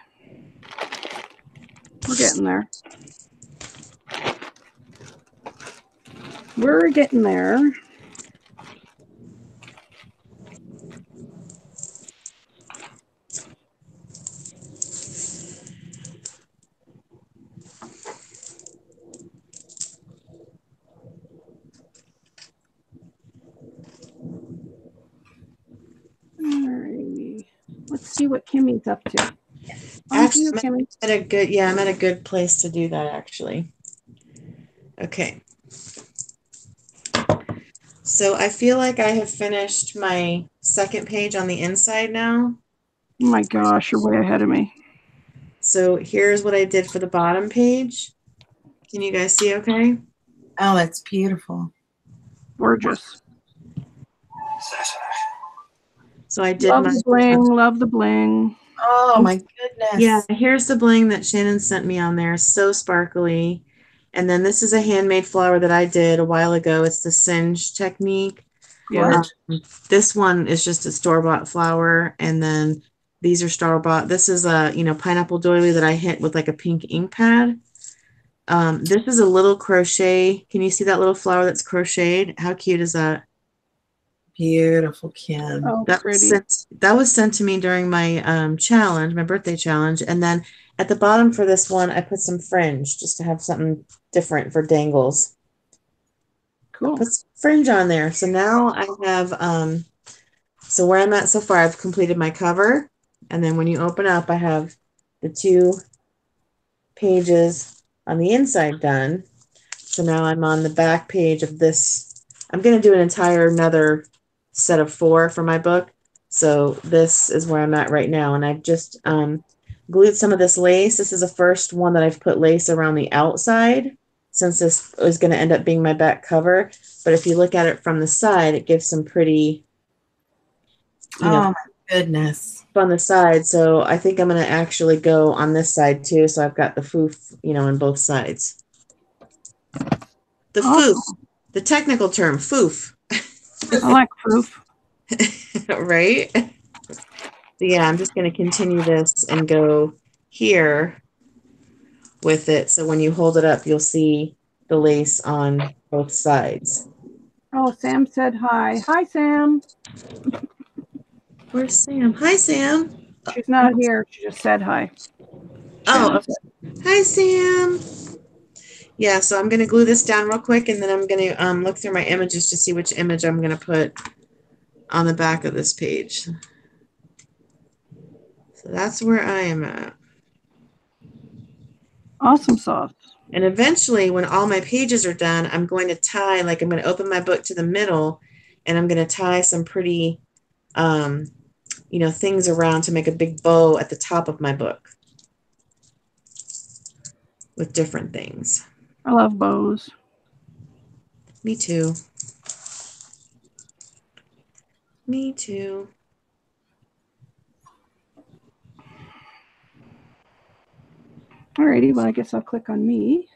Speaker 1: We're getting there. We're getting there. Alrighty. Let's see what Kimmy's up to.
Speaker 3: Actually,
Speaker 1: you, Kimmy.
Speaker 3: I'm at a good place to do that actually. Okay. So I feel like I have finished my second page on the inside now.
Speaker 1: Oh my gosh, you're way ahead of me.
Speaker 3: So here's what I did for the bottom page. Can you guys see okay?
Speaker 2: Oh, that's beautiful.
Speaker 1: Gorgeous.
Speaker 3: So I did
Speaker 1: love the bling, love the bling.
Speaker 2: Oh my goodness.
Speaker 3: Yeah, here's the bling that Shannon sent me on there. So sparkly. And then this is a handmade flower that I did a while ago. It's the singe technique.
Speaker 1: Yeah.
Speaker 3: This one is just a store-bought flower, and then these are store-bought. This is a, you know, pineapple doily that I hit with like a pink ink pad. This is a little crochet. Can you see that little flower that's crocheted? How cute is that?
Speaker 2: Beautiful, Kim.
Speaker 1: Oh,
Speaker 3: That was sent to me during my challenge, my birthday challenge. And then at the bottom for this one, I put some fringe just to have something different for dangles.
Speaker 1: Cool.
Speaker 3: Put some fringe on there. So now I have, so where I'm at so far, I've completed my cover. And then when you open up, I have the 2 pages on the inside done. So now I'm on the back page of this. I'm going to do an entire another set of 4 for my book. So this is where I'm at right now. And I've just glued some of this lace. This is the first one that I've put lace around the outside, since this is going to end up being my back cover. But if you look at it from the side, it gives some pretty, you know,
Speaker 2: oh my goodness,
Speaker 3: on the side. So I think I'm going to actually go on this side too. So I've got the foof, you know, on both sides. The
Speaker 1: Awesome.
Speaker 3: foof, the technical term, foof.
Speaker 1: I like proof.
Speaker 3: Right? So yeah, I'm just going to continue this and go here with it. So when you hold it up, you'll see the lace on both sides.
Speaker 1: Oh, Sam said hi. Hi, Sam.
Speaker 3: Where's Sam? Hi, Sam.
Speaker 1: She's not here. She just said hi.
Speaker 3: Oh, hi, Sam. Yeah, so I'm going to glue this down real quick, and then I'm going to look through my images to see which image I'm going to put on the back of this page. So that's where I am at.
Speaker 1: Awesome sauce.
Speaker 3: And eventually, when all my pages are done, I'm going to tie, like I'm going to open my book to the middle, and I'm going to tie some pretty, you know, things around to make a big bow at the top of my book with different things.
Speaker 1: I love bows.
Speaker 3: Me too. Me too.
Speaker 1: Alrighty, well, I guess I'll click on me.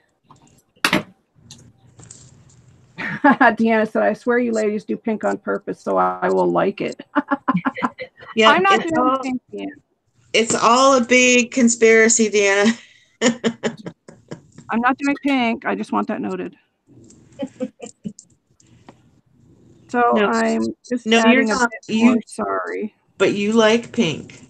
Speaker 1: Deanna said, I swear you ladies do pink on purpose, so I will like it.
Speaker 3: Yeah,
Speaker 1: I'm not doing pink, Deanna.
Speaker 3: It's all a big conspiracy, Deanna.
Speaker 1: I'm not doing pink. I just want that noted. So
Speaker 3: No.
Speaker 1: I'm just
Speaker 3: No,
Speaker 1: adding
Speaker 3: you're
Speaker 1: a
Speaker 3: not.
Speaker 1: bit more sorry.
Speaker 3: But you like pink.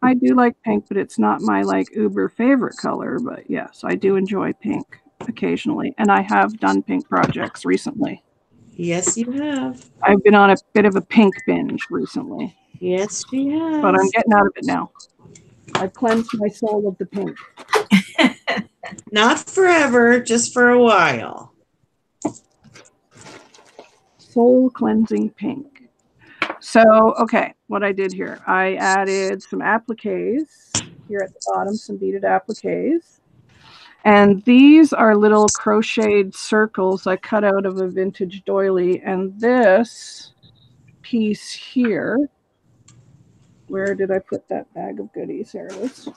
Speaker 1: I do like pink, but it's not my like uber favorite color. But yes, I do enjoy pink occasionally. And I have done pink projects recently.
Speaker 3: Yes, you have.
Speaker 1: I've been on a bit of a pink binge recently.
Speaker 3: Yes, she has.
Speaker 1: But I'm getting out of it now. I've cleansed my soul of the pink.
Speaker 3: Not forever, just for a while.
Speaker 1: Soul cleansing pink. So, okay, what I did here, I added some appliques here at the bottom, some beaded appliques. And these are little crocheted circles I cut out of a vintage doily. And this piece here, where did I put that bag of goodies? Here it is.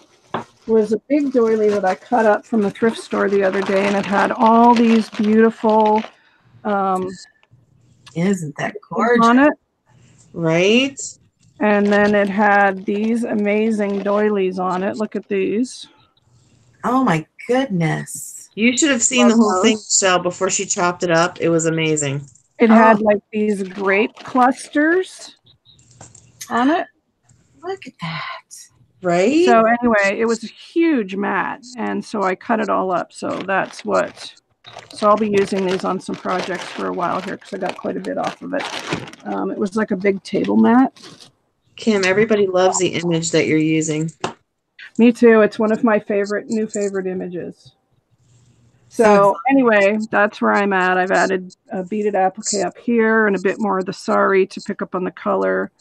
Speaker 1: Was a big doily that I cut up from the thrift store the other day, and it had all these beautiful
Speaker 2: isn't that gorgeous
Speaker 1: on it,
Speaker 3: right?
Speaker 1: And then it had these amazing doilies on it. Look at these.
Speaker 2: Oh my goodness,
Speaker 3: you should have seen the whole thing, Michelle, before she chopped it up. It was amazing.
Speaker 1: It had like these grape clusters on it.
Speaker 2: Look at that.
Speaker 3: Right?
Speaker 1: So anyway, it was a huge mat, and so I cut it all up. So that's what. So I'll be using these on some projects for a while here because I got quite a bit off of it. It was like a big table mat.
Speaker 3: Kim, everybody loves the image that you're using.
Speaker 1: Me too. It's one of my new favorite images. So anyway, that's where I'm at. I've added a beaded applique up here and a bit more of the sari to pick up on the color.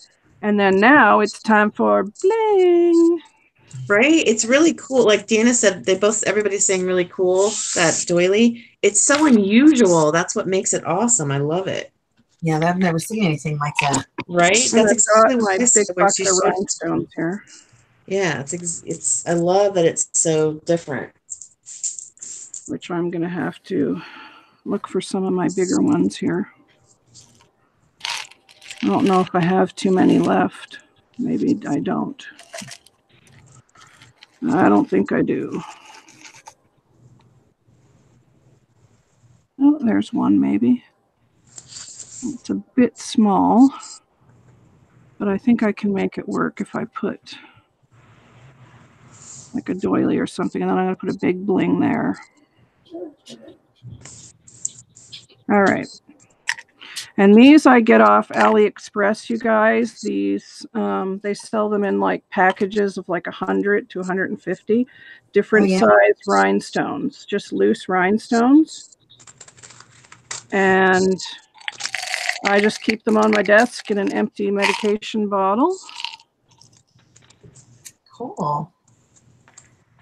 Speaker 1: And then now it's time for bling.
Speaker 3: Right? It's really cool. Like Deanna said, everybody's saying really cool, that doily. It's so unusual. That's what makes it awesome. I love it.
Speaker 2: Yeah, I've never seen anything like that.
Speaker 3: Right? That's exactly what I said when she showed
Speaker 1: rhinestones here.
Speaker 3: Yeah, it's. I love that it's so different.
Speaker 1: which I'm going to have to look for some of my bigger ones here. I don't know if I have too many left. Maybe I don't. I don't think I do. Oh, there's one maybe. It's a bit small, but I think I can make it work if I put like a doily or something, and then I'm going to put a big bling there. All right. And these I get off AliExpress, you guys. These, they sell them in like packages of like 100 to 150 different size rhinestones, just loose rhinestones. And I just keep them on my desk in an empty medication bottle.
Speaker 2: Cool.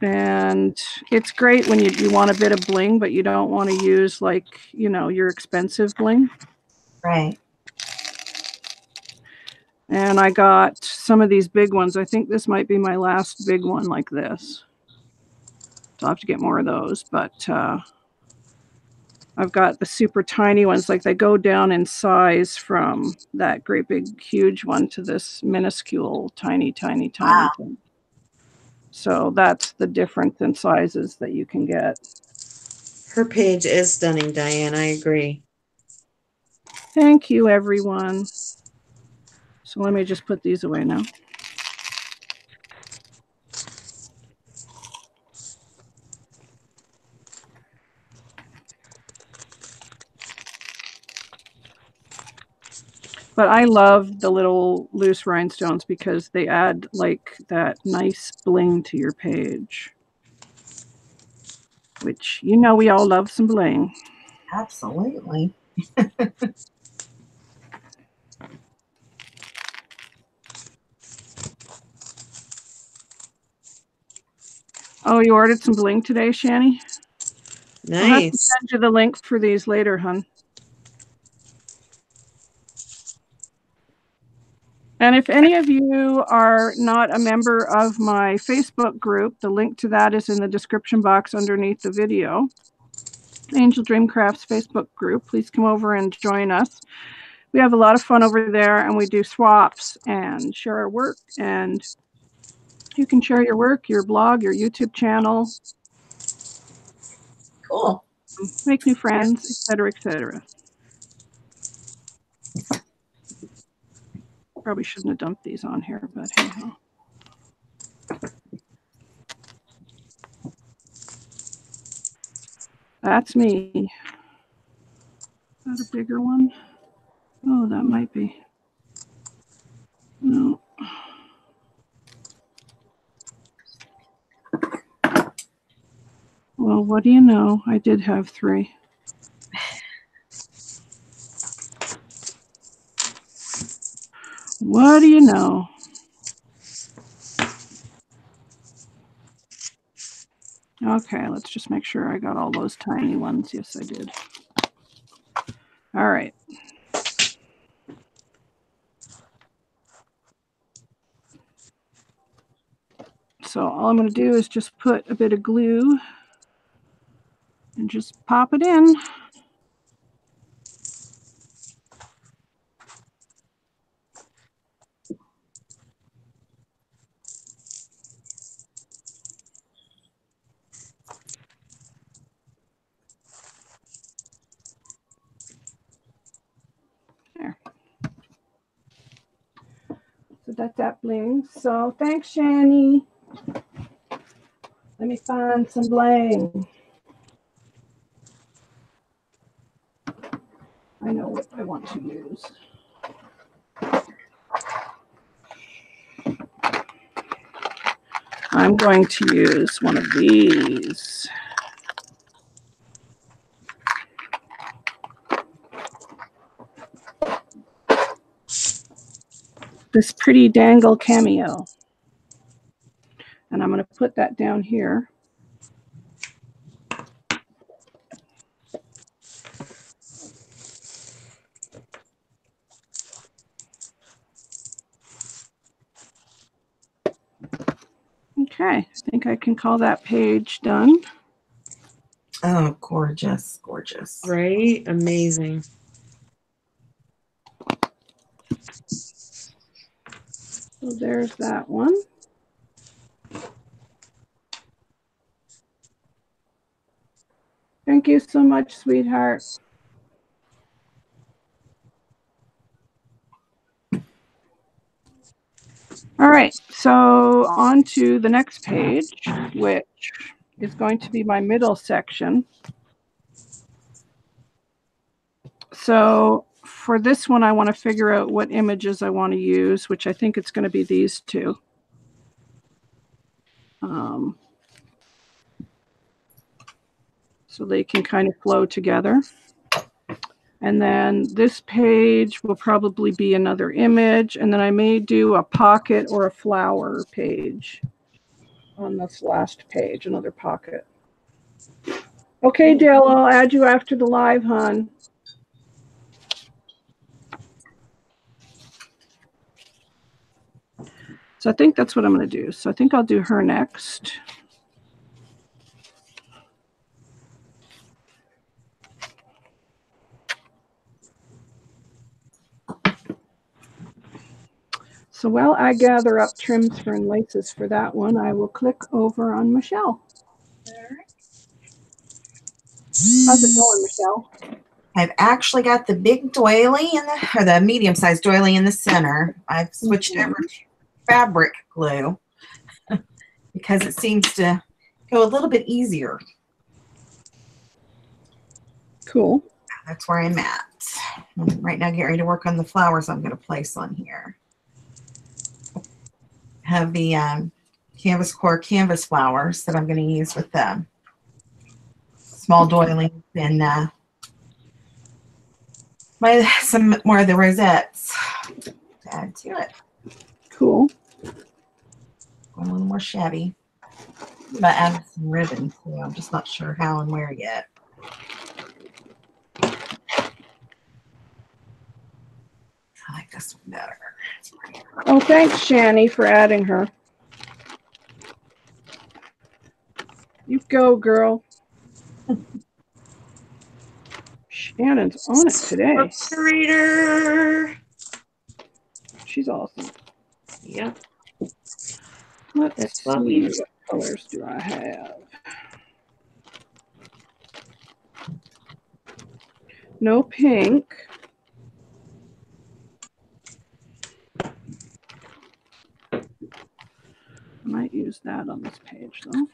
Speaker 1: And it's great when you want a bit of bling, but you don't want to use like, you know, your expensive bling.
Speaker 2: Right.
Speaker 1: And I got some of these big ones. I think this might be my last big one like this. So I'll have to get more of those, but I've got the super tiny ones. Like they go down in size from that great big huge one to this minuscule tiny thing. So that's the difference in sizes that you can get.
Speaker 3: Her page is stunning, Diane. I agree.
Speaker 1: Thank you, everyone. So let me just put these away now. But I love the little loose rhinestones because they add like that nice bling to your page. Which, you know, we all love some bling.
Speaker 2: Absolutely.
Speaker 1: Oh, you ordered some bling today, Shani?
Speaker 3: Nice.
Speaker 1: I'll have to send you the link for these later, hun. And if any of you are not a member of my Facebook group, the link to that is in the description box underneath the video. Angeldreamcrafts Facebook group. Please come over and join us. We have a lot of fun over there, and we do swaps and share our work. And you can share your work, your blog, your YouTube channel.
Speaker 2: Cool.
Speaker 1: Make new friends, etc., etc. Probably shouldn't have dumped these on here, but hey ho. That's me. Is that a bigger one? Oh, that might be. No. Well, what do you know? I did have 3. What do you know? Okay, let's just make sure I got all those tiny ones. Yes, I did. All right. So all I'm going to do is just put a bit of glue and just pop it in. There. So that's that bling. So thanks, Shani. Let me find some bling. I know what I want to use. I'm going to use one of these. This pretty dangle cameo. And I'm going to put that down here. Okay, I think I can call that page done.
Speaker 2: Oh, gorgeous, gorgeous.
Speaker 3: Right? Amazing.
Speaker 1: So there's that one. Thank you so much, sweetheart. All right, so on to the next page, which is going to be my middle section. So for this one, I want to figure out what images I want to use, which I think it's going to be these two. So they can kind of flow together. And then this page will probably be another image. And then I may do a pocket or a flower page on this last page, another pocket. Okay, Dale, I'll add you after the live, hon. So I think that's what I'm going to do. So I think I'll do her next. So while I gather up trims for and laces for that one, I will click over on Michelle. How's it going, Michelle?
Speaker 2: I've actually got the big doily or the medium-sized doily in the center. I've switched over to fabric glue because it seems to go a little bit easier.
Speaker 1: Cool.
Speaker 2: That's where I'm at. I'm right now, getting ready to work on the flowers I'm going to place on here. Have the canvas core canvas flowers that I'm going to use with the small doily and some more of the rosettes to add to it.
Speaker 1: Cool.
Speaker 2: Going a little more shabby. But add some ribbon too. I'm just not sure how and where yet. I like this one better.
Speaker 1: Oh, thanks, Shani, for adding her. You go, girl. Shannon's on it today.
Speaker 3: Reader.
Speaker 1: She's awesome.
Speaker 3: Yep.
Speaker 1: Let's see, what colors do I have? No pink. I might use that on this page, though.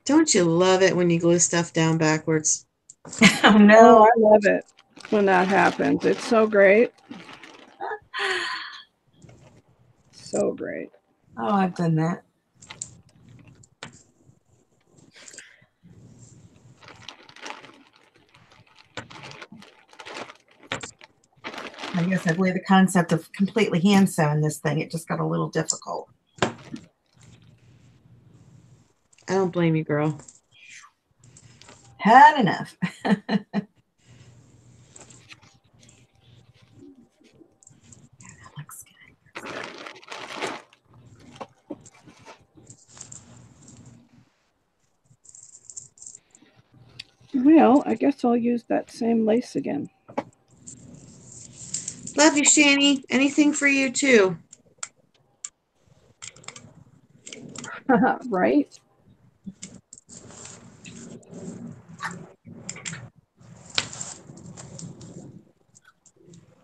Speaker 3: Don't you love it when you glue stuff down backwards?
Speaker 2: Oh, no.
Speaker 1: Oh, I love it when that happens. It's so great. So great.
Speaker 2: Oh, I've done that. I guess I believe the concept of completely hand sewing this thing, it just got a little difficult.
Speaker 3: I don't blame you, girl.
Speaker 2: Had enough. Looks good.
Speaker 1: Well, I guess I'll use that same lace again.
Speaker 3: Love you, Shani. Anything for you, too.
Speaker 1: Right?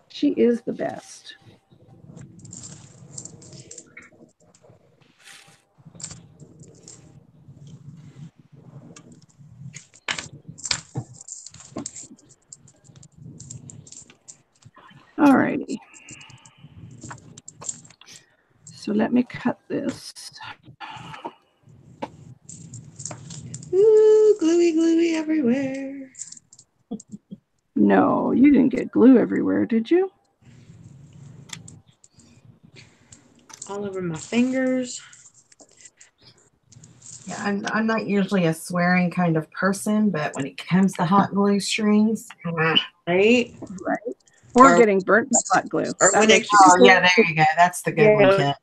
Speaker 1: She is the best. All righty. So let me cut this.
Speaker 3: Ooh, gluey, gluey everywhere.
Speaker 1: No, you didn't get glue everywhere, did you?
Speaker 3: All over my fingers.
Speaker 2: Yeah, I'm not usually a swearing kind of person, but when it comes to hot glue strings,
Speaker 3: Right?
Speaker 1: Right. Or getting burnt by hot glue.
Speaker 3: Or when it
Speaker 2: Oh, yeah, there you go. That's the good one, Kim.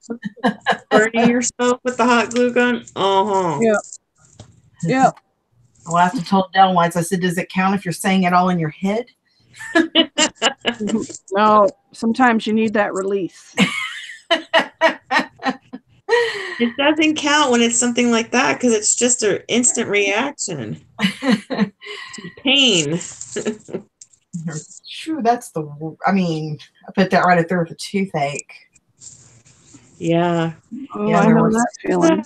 Speaker 3: burning yourself with the hot glue gun. Uh-huh.
Speaker 1: Yeah. Yeah.
Speaker 2: Well, I have to tell Del once. I said, does it count if you're saying it all in your head?
Speaker 1: No, sometimes you need that release.
Speaker 3: It doesn't count when it's something like that because it's just an instant reaction to pain.
Speaker 2: True, that's the. I mean, I put that right up there with a toothache.
Speaker 3: Yeah.
Speaker 1: Oh,
Speaker 2: Yeah,
Speaker 1: I know that feeling.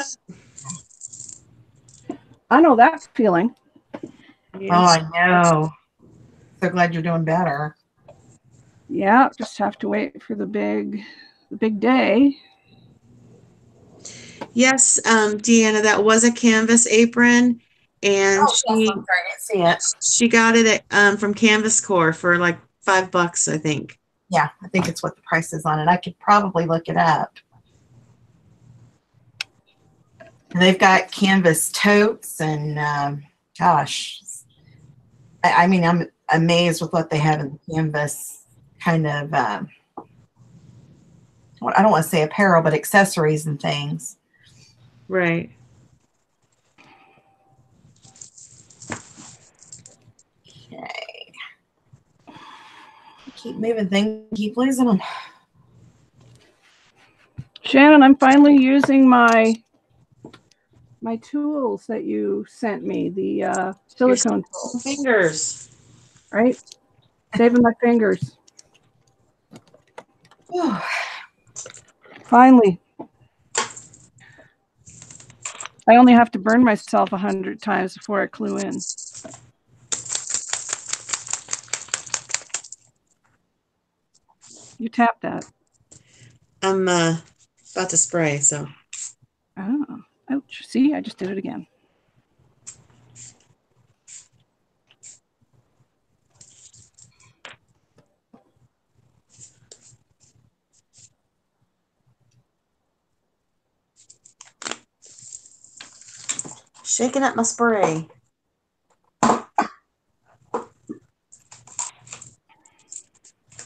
Speaker 1: I know that feeling.
Speaker 2: Yes. Oh, I know. So glad you're doing better.
Speaker 1: Yeah, just have to wait for the big day.
Speaker 3: Yes, Deanna, that was a canvas apron, and she got it at, from Canvas Core for like $5, I think.
Speaker 2: Yeah, I think it's what the price is on it. I could probably look it up. And they've got canvas totes, and gosh, I mean, I'm amazed with what they have in the canvas kind of. I don't want to say apparel, but accessories and things.
Speaker 3: Right.
Speaker 2: Okay. Keep moving things, keep losing them.
Speaker 1: Shannon, I'm finally using my tools that you sent me, the silicone tools.
Speaker 3: Fingers.
Speaker 1: Right? Saving my fingers. Finally. I only have to burn myself 100 times before I clue in. You tap that.
Speaker 3: I'm about to spray, so.
Speaker 1: Oh, ouch. See, I just did it again.
Speaker 3: Shaking up my spray.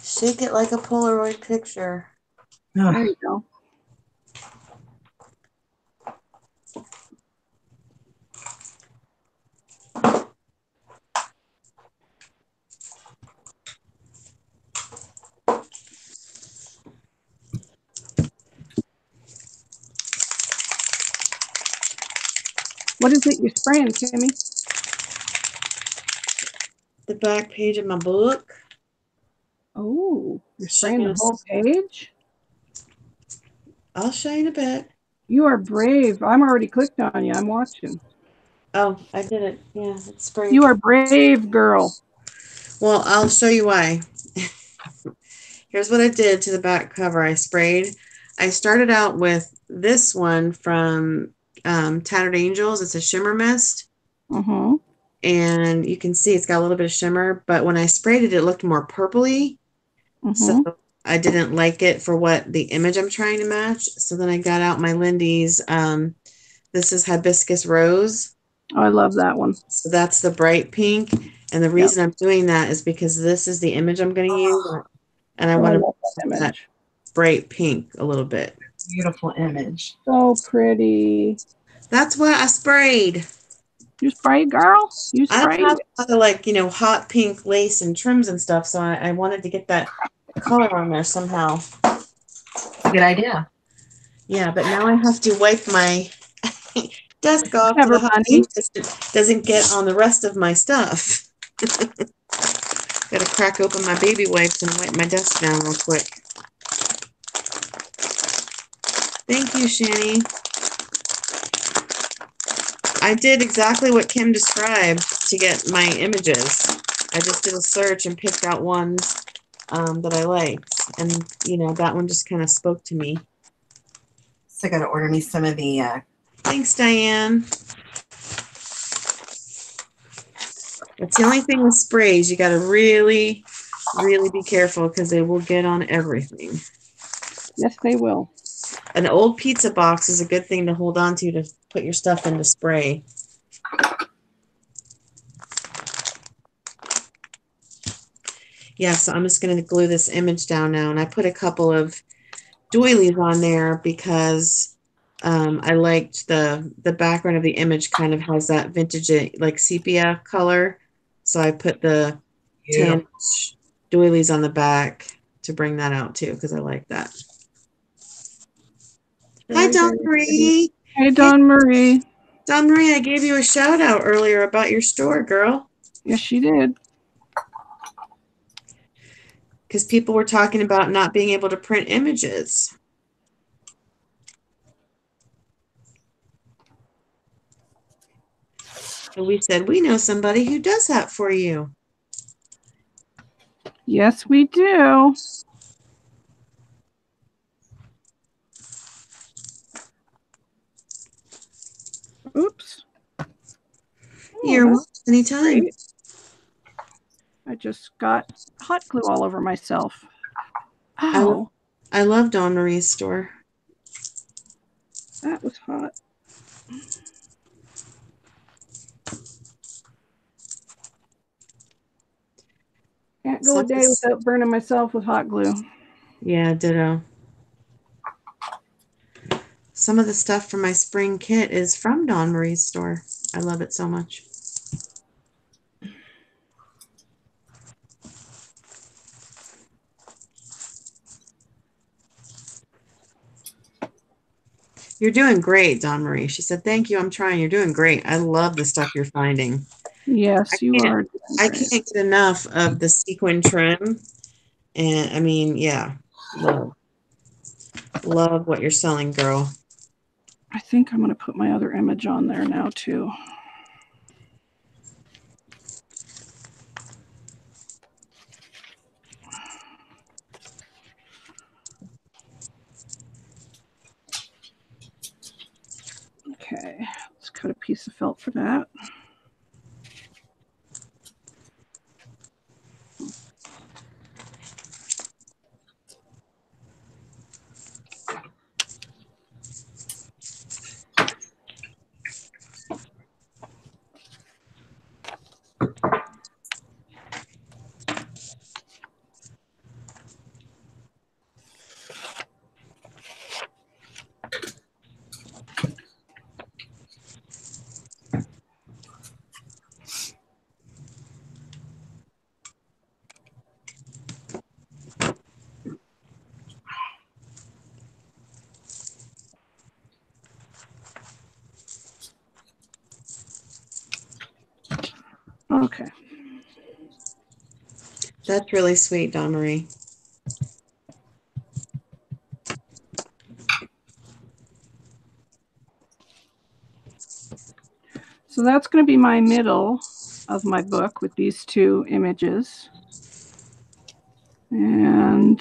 Speaker 3: Shake it like a Polaroid picture.
Speaker 1: There you go. What is it you're spraying, Kimmy?
Speaker 3: The back page of my book.
Speaker 1: Oh, you're spraying the whole page?
Speaker 3: I'll show you in a bit.
Speaker 1: You are brave. I'm already clicked on you. I'm watching.
Speaker 3: Oh, I did it. Yeah, it's sprayed.
Speaker 1: You are brave, girl.
Speaker 3: Well, I'll show you why. Here's what I did to the back cover. I started out with this one from Tattered Angels. It's a shimmer mist.
Speaker 1: Mm-hmm.
Speaker 3: And you can see it's got a little bit of shimmer, but when I sprayed it, it looked more purpley. Mm-hmm. So I didn't like it for what the image I'm trying to match. So then I got out my Lindy's. This is Hibiscus Rose.
Speaker 1: Oh, I love that one.
Speaker 3: So that's the bright pink. And the reason I'm doing that is because this is the image I'm going to use. And I want to make that bright pink a little bit.
Speaker 2: Beautiful image.
Speaker 1: So pretty.
Speaker 3: That's what I sprayed.
Speaker 1: You sprayed, girl? You sprayed?
Speaker 3: I don't have a lot of, like, hot pink lace and trims and stuff. So I wanted to get that color on there somehow.
Speaker 2: Good idea.
Speaker 3: Yeah, but now I have to wipe my desk off so the hot pink doesn't get on the rest of my stuff. Gotta crack open my baby wipes and wipe my desk down real quick. Thank you, Shani. I did exactly what Kim described to get my images. I just did a search and picked out ones that I liked. And, that one just kind of spoke to me.
Speaker 2: So I got to order me some of the...
Speaker 3: Thanks, Diane. That's the only thing with sprays. You got to really, really be careful because they will get on everything.
Speaker 1: Yes, they will.
Speaker 3: An old pizza box is a good thing to hold on to put your stuff into spray. Yeah, so I'm just going to glue this image down now. And I put a couple of doilies on there because I liked the background of the image kind of has that vintage, like sepia color. So I put the tan doilies on the back to bring that out too, because I like that. Hi, Dawn Marie.
Speaker 1: Hey, Dawn Marie.
Speaker 3: Dawn Marie, I gave you a shout out earlier about your store, girl.
Speaker 1: Yes, she did.
Speaker 3: Because people were talking about not being able to print images. So we said, we know somebody who does that for you.
Speaker 1: Yes, we do. Oops.
Speaker 3: You're welcome anytime.
Speaker 1: Great. I just got hot glue all over myself. Ow.
Speaker 3: I love Dawn Marie's store.
Speaker 1: That was hot. Can't go a day without burning myself with hot glue.
Speaker 3: Yeah, ditto. Some of the stuff from my spring kit is from Dawn Marie's store. I love it so much. You're doing great, Dawn Marie. She said, thank you. I'm trying. You're doing great. I love the stuff you're finding.
Speaker 1: Yes, you are.
Speaker 3: I can't get enough of the sequin trim. And I mean, yeah, love what you're selling, girl.
Speaker 1: I think I'm going to put my other image on there now, too. Okay, let's cut a piece of felt for that. Okay.
Speaker 3: That's really sweet, Dawn Marie.
Speaker 1: So that's going to be my middle of my book with these two images. And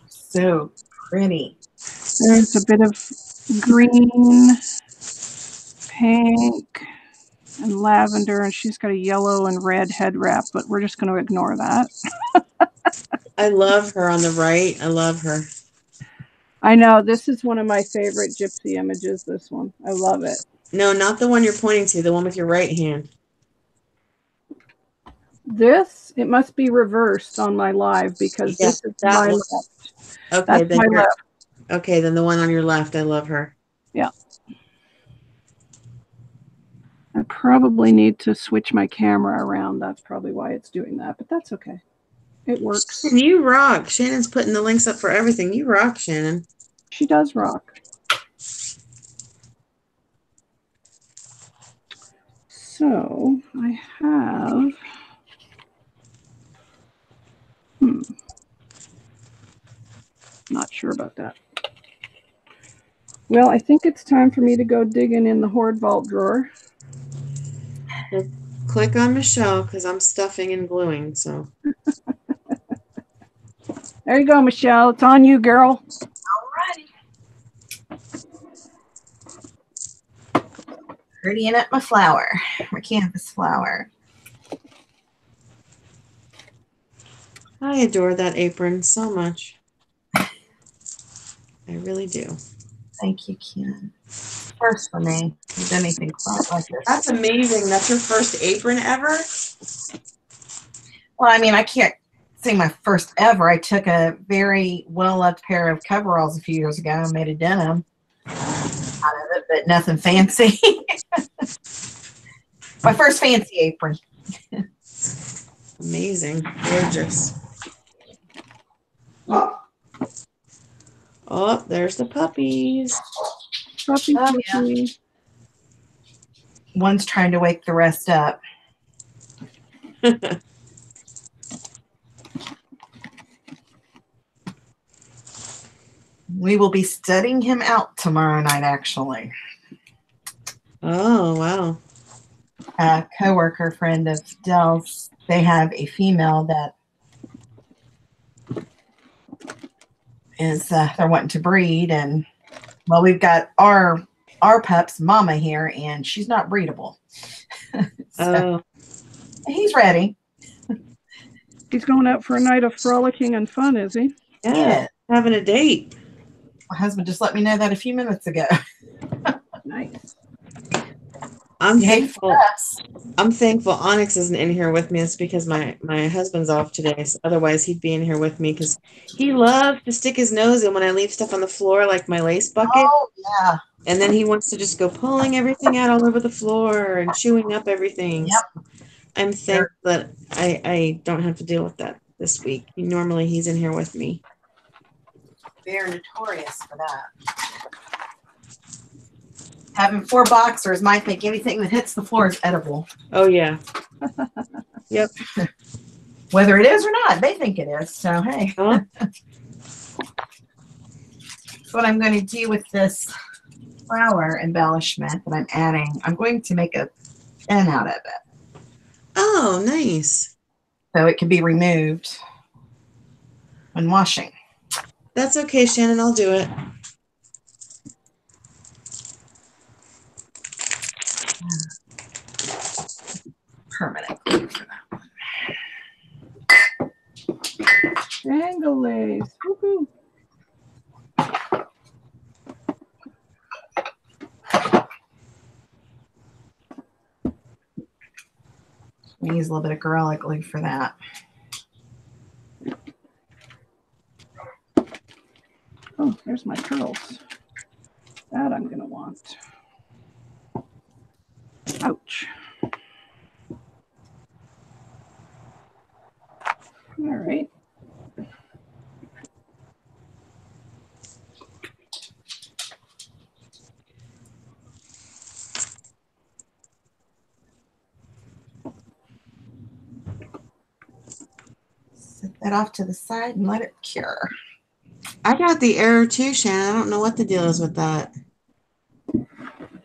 Speaker 2: so pretty.
Speaker 1: There's a bit of green, pink, and lavender, and she's got a yellow and red head wrap, but we're just going to ignore that.
Speaker 3: I love her on the right. I love her.
Speaker 1: I know. This is one of my favorite gypsy images, this one. I love it.
Speaker 3: No, not the one you're pointing to, the one with your right hand.
Speaker 1: This, it must be reversed on my live because this is my left.
Speaker 3: Okay,
Speaker 1: that's my left.
Speaker 3: Okay, then the one on your left, I love her.
Speaker 1: Yeah. I probably need to switch my camera around. That's probably why it's doing that, but that's okay. It works.
Speaker 3: Shannon, you rock. Shannon's putting the links up for everything. You rock, Shannon.
Speaker 1: She does rock. So I have, not sure about that. Well, I think it's time for me to go digging in the hoard vault drawer.
Speaker 3: Just click on Michelle because I'm stuffing and gluing. So
Speaker 1: there you go, Michelle. It's on you, girl.
Speaker 2: All right. Prettying up my flower, my canvas flower.
Speaker 3: I adore that apron so much. I really do.
Speaker 2: Thank you, Ken. First for me. Is anything quite like this?
Speaker 3: That's amazing. That's your first apron ever?
Speaker 2: Well, I mean, I can't say my first ever. I took a very well-loved pair of coveralls a few years ago and made a denim out of it, but nothing fancy. My first fancy apron.
Speaker 3: Amazing. Gorgeous. Oh, there's the puppies.
Speaker 1: Puppy,
Speaker 2: Oh,
Speaker 1: puppy.
Speaker 2: One's trying to wake the rest up. We will be studying him out tomorrow night, actually.
Speaker 3: Oh, wow.
Speaker 2: A coworker friend of Dell's, they have a female that is they're wanting to breed, and well, we've got our pup's mama here, and she's not breedable. So, he's ready.
Speaker 1: He's going out for a night of frolicking and fun, is he?
Speaker 3: Yeah. Having a date.
Speaker 2: My husband just let me know that a few minutes ago.
Speaker 1: Nice.
Speaker 3: I'm
Speaker 2: Yay
Speaker 3: thankful.
Speaker 2: for us.
Speaker 3: I'm thankful Onyx isn't in here with me. It's because my husband's off today. So otherwise, he'd be in here with me because he loves to stick his nose in when I leave stuff on the floor, like my lace bucket.
Speaker 2: Oh, yeah.
Speaker 3: And then he wants to just go pulling everything out all over the floor and chewing up everything.
Speaker 2: Yep.
Speaker 3: So I'm thankful that I don't have to deal with that this week. Normally, he's in here with me.
Speaker 2: They're notorious for that. Having 4 boxers might think anything that hits the floor is edible.
Speaker 3: Oh, yeah. Yep.
Speaker 2: Whether it is or not, they think it is. So, hey.
Speaker 3: Huh?
Speaker 2: What I'm going to do with this flower embellishment that I'm adding, I'm going to make a pen out of it.
Speaker 3: Oh, nice.
Speaker 2: So it can be removed when washing.
Speaker 3: That's okay, Shannon. I'll do it.
Speaker 2: Permanent glue for that one.
Speaker 1: Jangle lace. Woohoo.
Speaker 2: We use a little bit of Gorilla Glue for that.
Speaker 1: Oh, there's my curls. That I'm going to want. Ouch. All right.
Speaker 2: Set that off to the side and let it cure.
Speaker 3: I got the error too, Shannon. I don't know what the deal is with that.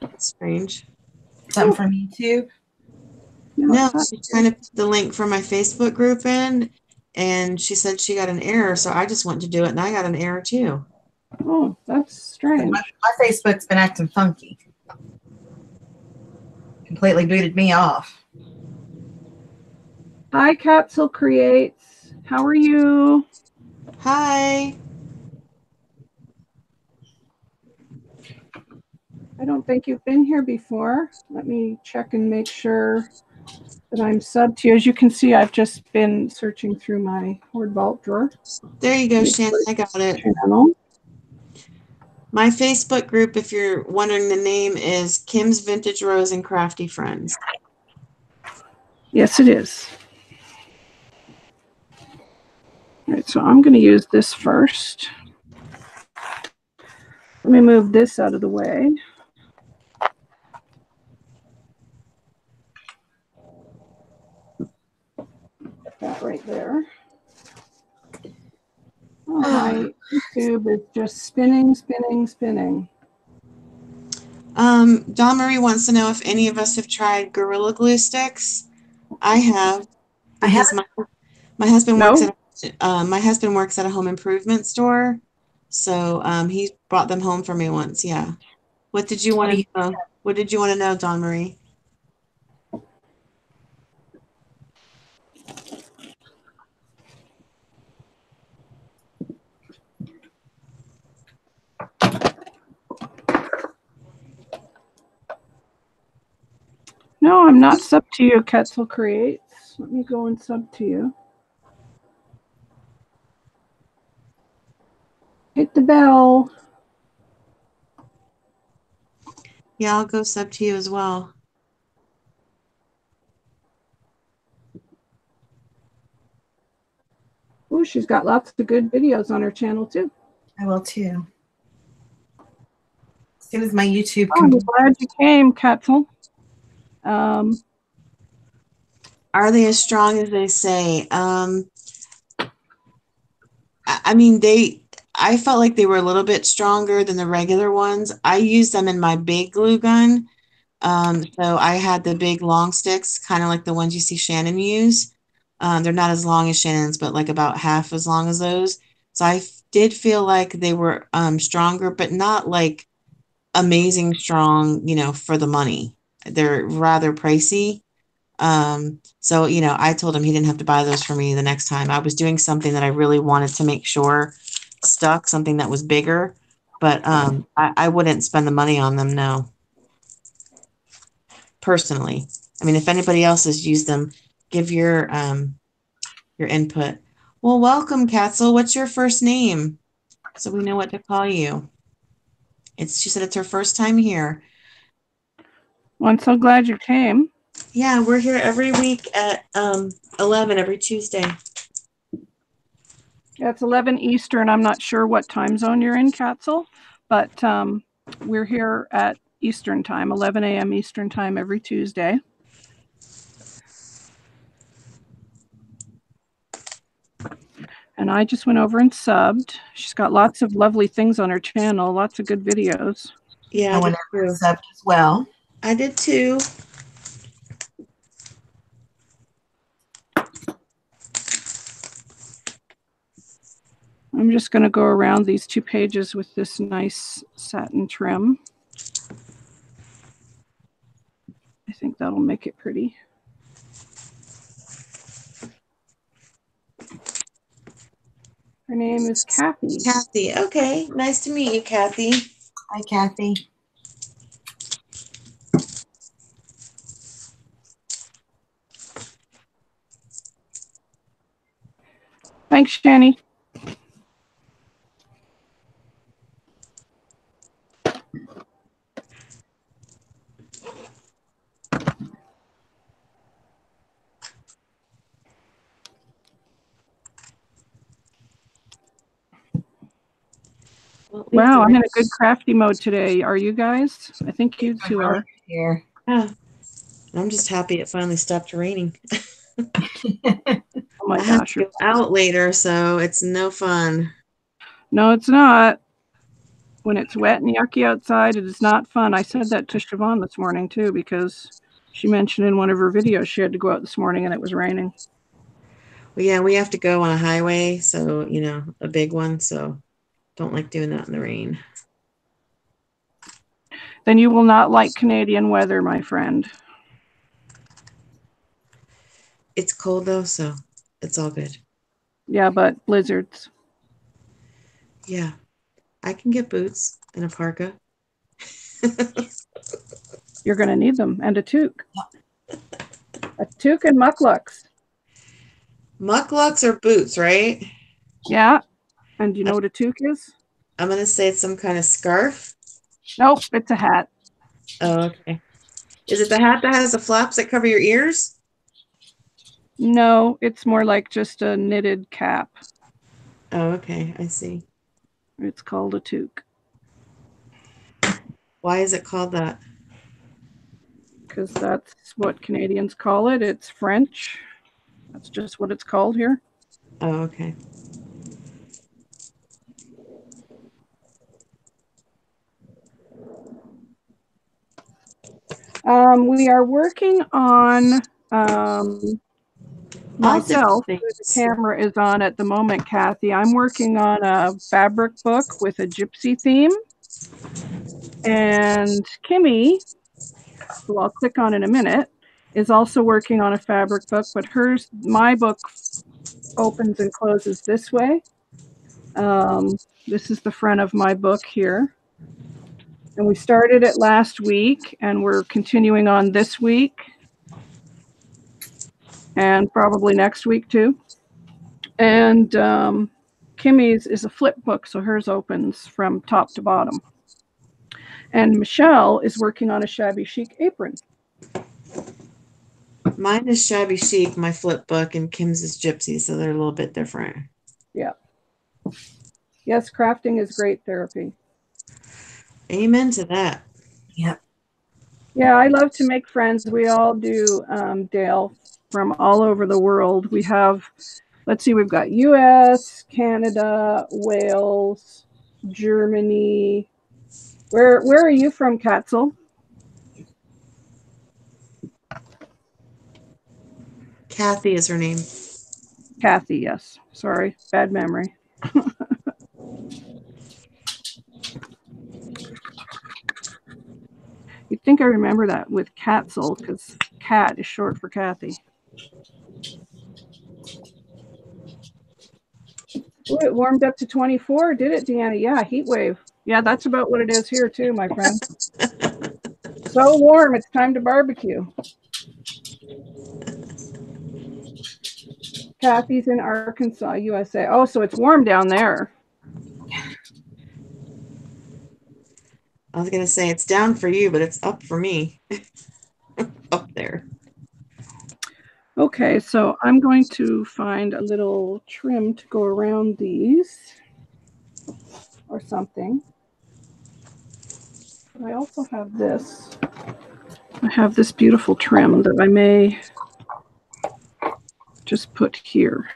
Speaker 3: That's strange.
Speaker 2: Something from YouTube?
Speaker 3: No,
Speaker 1: it's
Speaker 3: she's trying to put the link for my Facebook group in, and she said she got an error, so I just went to do it, and I got an error too.
Speaker 1: Oh, that's strange.
Speaker 2: My Facebook's been acting funky. Completely booted me off.
Speaker 1: Hi, Capsule Creates. How are you?
Speaker 3: Hi.
Speaker 1: I don't think you've been here before. Let me check and make sure that I'm subbed to you. As you can see, I've just been searching through my Hoard Vault drawer.
Speaker 3: There you go, Shannon. I got it.
Speaker 1: Channel.
Speaker 3: My Facebook group, if you're wondering the name, is Kim's Vintage Rose and Crafty Friends.
Speaker 1: Yes, it is. All right, so I'm going to use this first. Let me move this out of the way. Put that right there. Oh, my YouTube is just spinning, spinning, spinning.
Speaker 3: Dawn Marie wants to know if any of us have tried Gorilla Glue sticks. I have.
Speaker 2: I have.
Speaker 3: My husband
Speaker 1: No.
Speaker 3: works at a home improvement store, so he brought them home for me once. Yeah. What did you want to know? What did you want to know, Dawn Marie?
Speaker 1: No, I'm not sub to you, Ketzel Creates. Let me go and sub to you. bell.
Speaker 3: Yeah, I'll go sub to you as well.
Speaker 1: Ooh, she's got lots of good videos on her channel too.
Speaker 2: I will too. As soon as my YouTube
Speaker 1: Oh, I'm glad you came, Ketzel.
Speaker 3: Are they as strong as they say? I mean, I felt like they were a little bit stronger than the regular ones. I used them in my big glue gun. So I had the big long sticks, kind of like the ones you see Shannon use. They're not as long as Shannon's, but like about half as long as those. So I did feel like they were stronger, but not like amazing strong, for the money. They're rather pricey. So, I told him he didn't have to buy those for me the next time. I was doing something that I really wanted to make sure stuck, something that was bigger, but I wouldn't spend the money on them, no. Personally. I mean, if anybody else has used them, give your input. Well, welcome, Katzel. What's your first name? So we know what to call you. She said it's her first time here.
Speaker 1: Well, I'm so glad you came.
Speaker 3: Yeah, we're here every week at 11 every Tuesday.
Speaker 1: Yeah, it's 11 Eastern. I'm not sure what time zone you're in, Katzel, but we're here at Eastern time, 11 a.m. Eastern time every Tuesday. And I just went over and subbed. She's got lots of lovely things on her channel, lots of good videos.
Speaker 2: Yeah, I went over and subbed as well.
Speaker 3: I did too.
Speaker 1: I'm just going to go around these 2 pages with this nice satin trim. I think that'll make it pretty. Her name is Kathy.
Speaker 3: Kathy. Okay. Nice to meet you, Kathy.
Speaker 2: Hi, Kathy.
Speaker 1: Thanks, Jenny. Wow, I'm in a good crafty mode today. Are you guys? I think you two are.
Speaker 2: Here.
Speaker 3: Yeah. I'm just happy it finally stopped raining.
Speaker 1: Oh my gosh.
Speaker 3: I have to go out later, so it's no fun.
Speaker 1: No, it's not. When it's wet and yucky outside, it is not fun. I said that to Siobhan this morning too, because she mentioned in one of her videos she had to go out this morning and it was raining.
Speaker 3: Well, yeah, we have to go on a highway, so, a big one, so don't like doing that in the rain.
Speaker 1: Then you will not like Canadian weather, my friend.
Speaker 3: It's cold though, so it's all good.
Speaker 1: Yeah, but blizzards.
Speaker 3: Yeah, I can get boots and a parka.
Speaker 1: You're going to need them, and a toque. A toque and mucklucks.
Speaker 3: Mucklucks are boots, right?
Speaker 1: Yeah. And do you know what a toque is?
Speaker 3: I'm going to say it's some kind of scarf.
Speaker 1: Nope, it's a hat.
Speaker 3: Oh, okay. Is it the hat that has the flaps that cover your ears?
Speaker 1: No, it's more like just a knitted cap.
Speaker 3: Oh, okay. I see.
Speaker 1: It's called a toque.
Speaker 3: Why is it called that?
Speaker 1: Because that's what Canadians call it. It's French. That's just what it's called here.
Speaker 3: Oh, okay.
Speaker 1: We are working on myself, who the camera is on at the moment, Kathy. I'm working on a fabric book with a gypsy theme. And Kimmy, who I'll click on in a minute, is also working on a fabric book, but my book opens and closes this way. This is the front of my book here. And we started it last week, and we're continuing on this week. And probably next week too. And Kimmy's is a flip book, so hers opens from top to bottom. And Michelle is working on a shabby chic apron.
Speaker 3: Mine is Shabby Chic, my flip book, and Kim's is Gypsy, so they're a little bit different.
Speaker 1: Yeah. Yes, crafting is great therapy.
Speaker 3: Amen to that.
Speaker 2: Yep.
Speaker 1: Yeah, I love to make friends. We all do, Dale, from all over the world. We have, let's see, we've got US, Canada, Wales, Germany. Where are you from, Katzel?
Speaker 3: Kathy is her name.
Speaker 1: Kathy, yes. Sorry, bad memory. You'd think I remember that with Katzel, because Kat is short for Kathy. Ooh, it warmed up to 24, did it, Deanna? Yeah, heat wave. Yeah, that's about what it is here too, my friend. So warm, it's time to barbecue. Kathy's in Arkansas, USA. Oh, so it's warm down there.
Speaker 3: I was going to say it's down for you, but it's up for me. Up there.
Speaker 1: Okay, so I'm going to find a little trim to go around these or something. But I also have this. I have this beautiful trim that I may just put here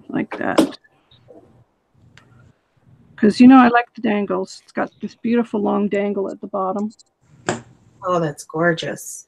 Speaker 1: like that. Because, you know, I like the dangles. It's got this beautiful long dangle at the bottom.
Speaker 2: Oh, that's gorgeous.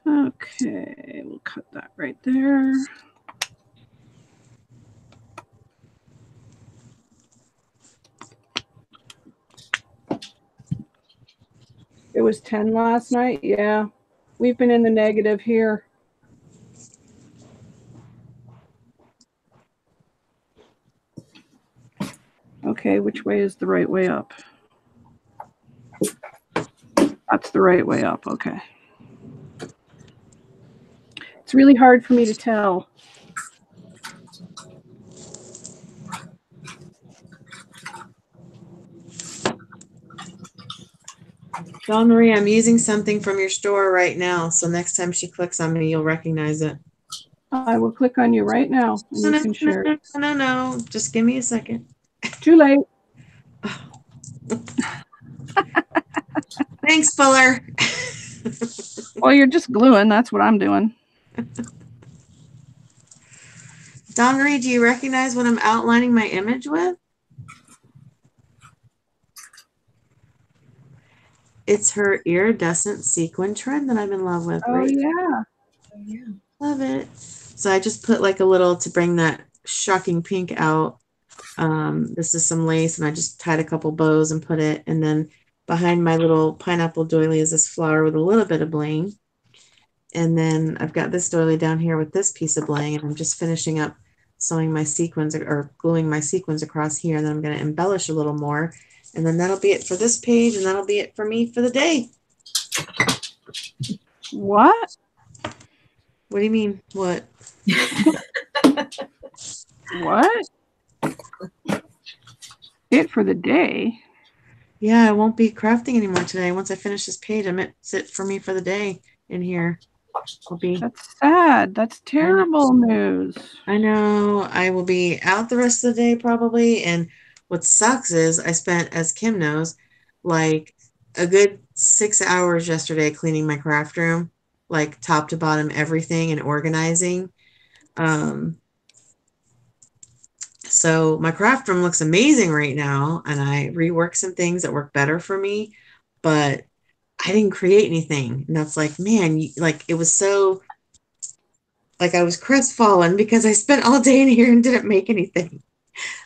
Speaker 1: Okay, we'll cut that right there. It was 10 last night. Yeah, we've been in the negative here. Okay, which way is the right way up? That's the right way up. Okay. It's really hard for me to tell.
Speaker 3: Dawn Marie, I'm using something from your store right now, so next time she clicks on me, you'll recognize it.
Speaker 1: I will click on you right now and you can share it.
Speaker 3: No. Just give me a second.
Speaker 1: Too late.
Speaker 3: Thanks, Fuller.
Speaker 1: Well, you're just gluing. That's what I'm doing.
Speaker 3: Dawn Marie, do you recognize what I'm outlining my image with? It's her iridescent sequin trend that I'm in love with.
Speaker 1: Oh,
Speaker 3: right?
Speaker 1: yeah.
Speaker 2: Oh, yeah.
Speaker 3: Love it. So I just put like a little to bring that shocking pink out. This is some lace, and I just tied a couple bows and put it. And then behind my little pineapple doily is this flower with a little bit of bling. And then I've got this doily down here with this piece of bling, and I'm just finishing up sewing my sequins or gluing my sequins across here. And then I'm going to embellish a little more. And then that'll be it for this page, and that'll be it for me for the day.
Speaker 1: What?
Speaker 3: What do you mean? What?
Speaker 1: What? It for the day?
Speaker 3: Yeah, I won't be crafting anymore today. Once I finish this page, it's it for me for the day in here. I'll be.
Speaker 1: That's sad. That's terrible news.
Speaker 3: I know. I will be out the rest of the day probably. And what sucks is I spent, as Kim knows, like a good 6 hours yesterday cleaning my craft room, like top to bottom, everything, and organizing. So my craft room looks amazing right now, and I reworked some things that work better for me, but I didn't create anything. And that's like, man, like it was so, like I was crestfallen because I spent all day in here and didn't make anything.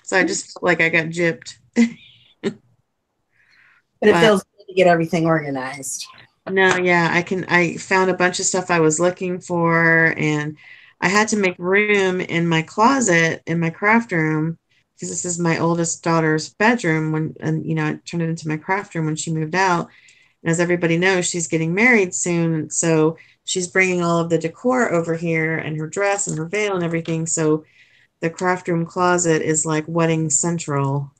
Speaker 3: So I just felt like I got gypped.
Speaker 2: But it feels good to get everything organized.
Speaker 3: No, yeah, I found a bunch of stuff I was looking for, and I had to make room in my closet in my craft room because this is my oldest daughter's bedroom and I turned it into my craft room when she moved out. And as everybody knows, she's getting married soon. So she's bringing all of the decor over here and her dress and her veil and everything. So the craft room closet is like wedding central.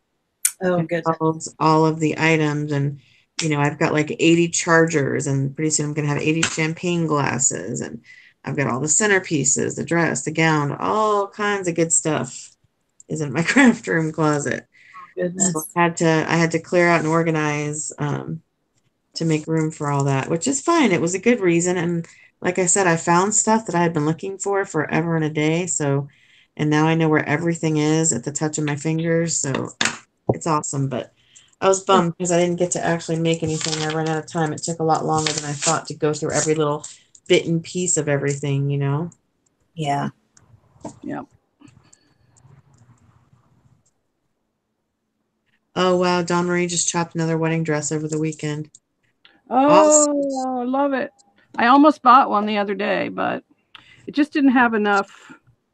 Speaker 2: Oh,
Speaker 3: It
Speaker 2: good.
Speaker 3: holds all of the items, and I've got like 80 chargers, and pretty soon I'm gonna have 80 champagne glasses, and I've got all the centerpieces, the dress, the gown, all kinds of good stuff is in my craft room closet.
Speaker 2: Goodness.
Speaker 3: So I had to clear out and organize to make room for all that, which is fine. It was a good reason, and like I said, I found stuff that I had been looking for forever and a day. So, and now I know where everything is at the touch of my fingers. So it's awesome, but I was bummed because I didn't get to actually make anything. I ran out of time. It took a lot longer than I thought to go through every little bit and piece of everything,
Speaker 2: Yeah.
Speaker 1: Yep.
Speaker 3: Oh, wow. Dawn Marie just chopped another wedding dress over the weekend.
Speaker 1: Oh, I love it. I almost bought one the other day, but it just didn't have enough.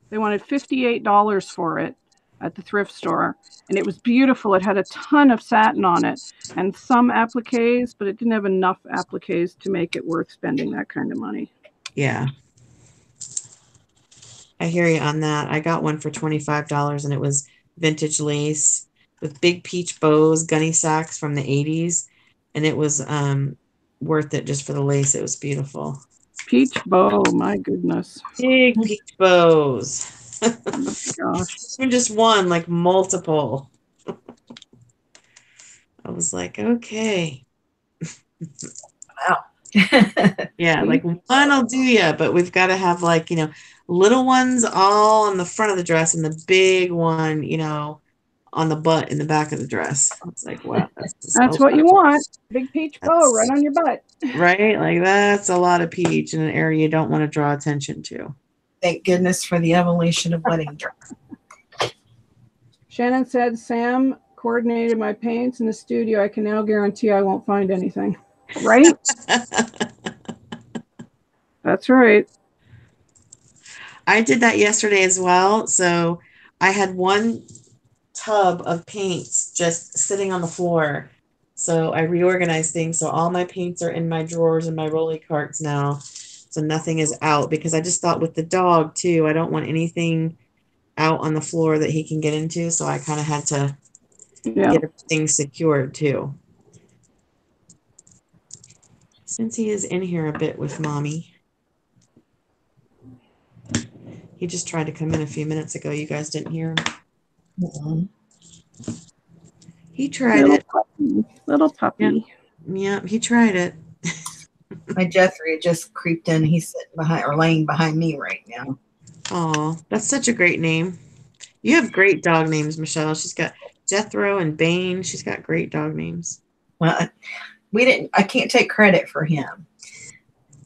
Speaker 1: They wanted $58 for it at the thrift store, and it was beautiful. It had a ton of satin on it and some appliques, but it didn't have enough appliques to make it worth spending that kind of money.
Speaker 3: Yeah. I hear you on that. I got one for $25, and it was vintage lace with big peach bows, gunny sacks from the 80s, and it was worth it just for the lace. It was beautiful.
Speaker 1: Peach bow, my goodness.
Speaker 3: Big peach bows.
Speaker 1: Oh my gosh.
Speaker 3: Even just one, like multiple. I was like, okay.
Speaker 2: Wow.
Speaker 3: Yeah, like one will do ya, but we've got to have like, little ones all on the front of the dress and the big one, on the butt in the back of the dress. I was like, wow.
Speaker 1: That's what you want. Big peach bow right on your butt.
Speaker 3: Right? Like that's a lot of peach in an area you don't want to draw attention to.
Speaker 2: Thank goodness for the evolution of wedding dress.
Speaker 1: Shannon said, Sam coordinated my paints in the studio. I can now guarantee I won't find anything. Right? That's right.
Speaker 3: I did that yesterday as well. So I had one tub of paints just sitting on the floor. So I reorganized things. So all my paints are in my drawers and my rolly carts now. So nothing is out because I just thought with the dog too, I don't want anything out on the floor that he can get into. So I kind of had to get everything secured too. Since he is in here a bit with mommy. He just tried to come in a few minutes ago. You guys didn't hear him.
Speaker 2: Mm-mm.
Speaker 3: He tried
Speaker 1: Little puppy.
Speaker 3: Yeah, he tried it.
Speaker 2: My Jeffrey just creeped in. He's sitting behind or laying behind me right now.
Speaker 3: Oh, that's such a great name. You have great dog names, Michelle. She's got Jethro and Bane. She's got great dog names.
Speaker 2: Well, I can't take credit for him.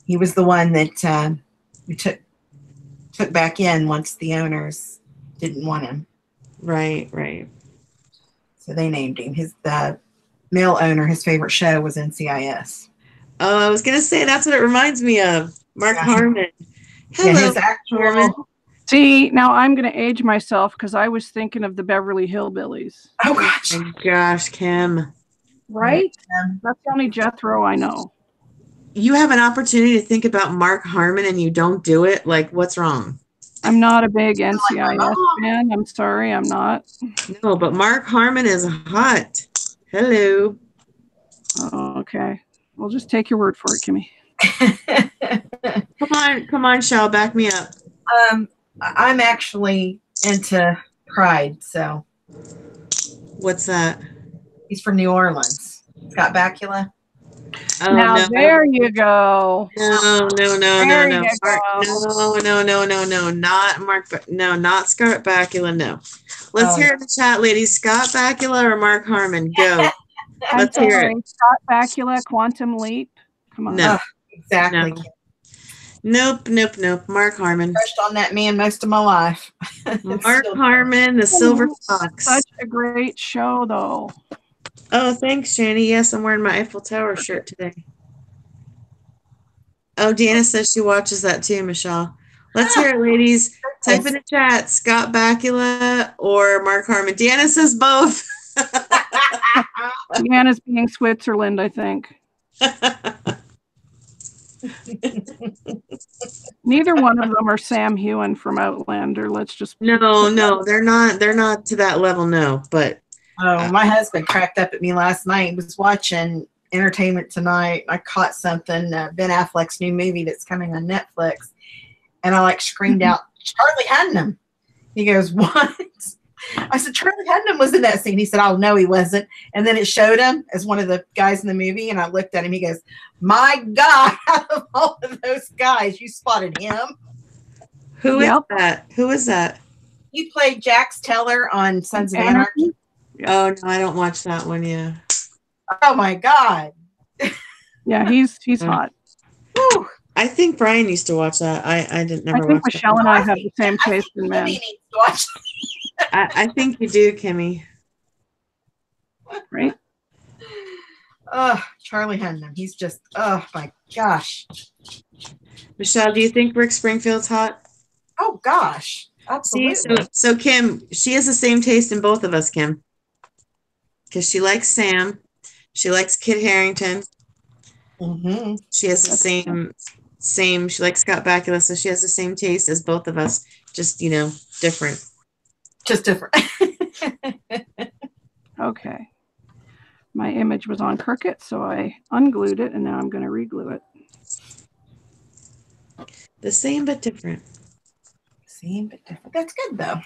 Speaker 2: He was the one that we took back in once the owners didn't want him.
Speaker 3: Right, right.
Speaker 2: So they named him. The male owner, his favorite show was NCIS.
Speaker 3: Oh, I was going to say, that's what it reminds me of. Mark Harmon. Hello,
Speaker 2: yeah, his actual
Speaker 3: Harmon.
Speaker 1: See, now I'm going to age myself because I was thinking of the Beverly Hillbillies.
Speaker 2: Oh, gosh.
Speaker 3: Oh, my gosh, Kim.
Speaker 1: Right? That's the only Jethro I know.
Speaker 3: You have an opportunity to think about Mark Harmon and you don't do it? Like, what's wrong?
Speaker 1: I'm not a big NCIS fan. I'm sorry, I'm not.
Speaker 3: No, but Mark Harmon is hot. Hello.
Speaker 1: Oh, okay. We'll just take your word for it, Kimmy.
Speaker 3: Come on, Shell, back me up.
Speaker 2: I'm actually into Pride, so.
Speaker 3: What's that?
Speaker 2: He's from New Orleans. Scott Bakula.
Speaker 3: Oh,
Speaker 1: now
Speaker 3: no.
Speaker 1: there you go.
Speaker 3: No.
Speaker 1: There you
Speaker 3: Mark, no, not Mark. No, not Scott Bakula. No. Let's hear it in the chat, ladies. Scott Bakula or Mark Harmon? Go. Let's hear it.
Speaker 1: Scott Bakula, Quantum Leap. Come on.
Speaker 3: No.
Speaker 2: Exactly.
Speaker 3: No. Nope. Mark Harmon.
Speaker 2: Crushed on that man most of my life.
Speaker 3: Mark Harmon, the Silver Fox.
Speaker 1: Such a great show, though.
Speaker 3: Oh, thanks, Shani. Yes, I'm wearing my Eiffel Tower shirt today. Oh, Deanna says she watches that too, Michelle. Let's hear it, ladies. Type in the chat, Scott Bakula or Mark Harmon. Deanna says both.
Speaker 1: Deanna's being Switzerland, I think. Neither one of them are Sam Heughan from Outlander. Let's just
Speaker 3: No, they're not. They're not to that level. No, but
Speaker 2: my husband cracked up at me last night. He was watching Entertainment Tonight. I caught something, Ben Affleck's new movie that's coming on Netflix, and I like screamed out, "Charlie Hunnam!" He goes, "What?" I said, "Charlie Hunnam was in that scene." He said, "Oh no, he wasn't." And then it showed him as one of the guys in the movie, and I looked at him. He goes, "My God, out of all of those guys, you spotted him."
Speaker 3: Who is that? Who is that?
Speaker 2: He played Jax Teller on Sons of Anarchy.
Speaker 3: Oh no, I don't watch that one. Yeah.
Speaker 2: Oh my God.
Speaker 1: Yeah, he's hot.
Speaker 2: Whew.
Speaker 3: I think Brian used to watch that. I didn't never
Speaker 1: I think
Speaker 3: watch
Speaker 1: Michelle
Speaker 3: that.
Speaker 1: and I have the same taste in men.
Speaker 3: I think you do, Kimmy.
Speaker 1: Right?
Speaker 2: Charlie Hunnam. He's just, oh my gosh.
Speaker 3: Michelle, do you think Rick Springfield's hot?
Speaker 2: Oh gosh. Absolutely.
Speaker 3: See, so Kim, she has the same taste in both of us, Kim. Because she likes Sam. She likes Kit Harington.
Speaker 2: Mm-hmm.
Speaker 3: She has the same, she likes Scott Bakula, so she has the same taste as both of us. Just, different.
Speaker 2: Just different.
Speaker 1: Okay. My image was on Cricut, so I unglued it, and now I'm going to reglue it.
Speaker 3: The same but different.
Speaker 2: Same but different. That's good, though.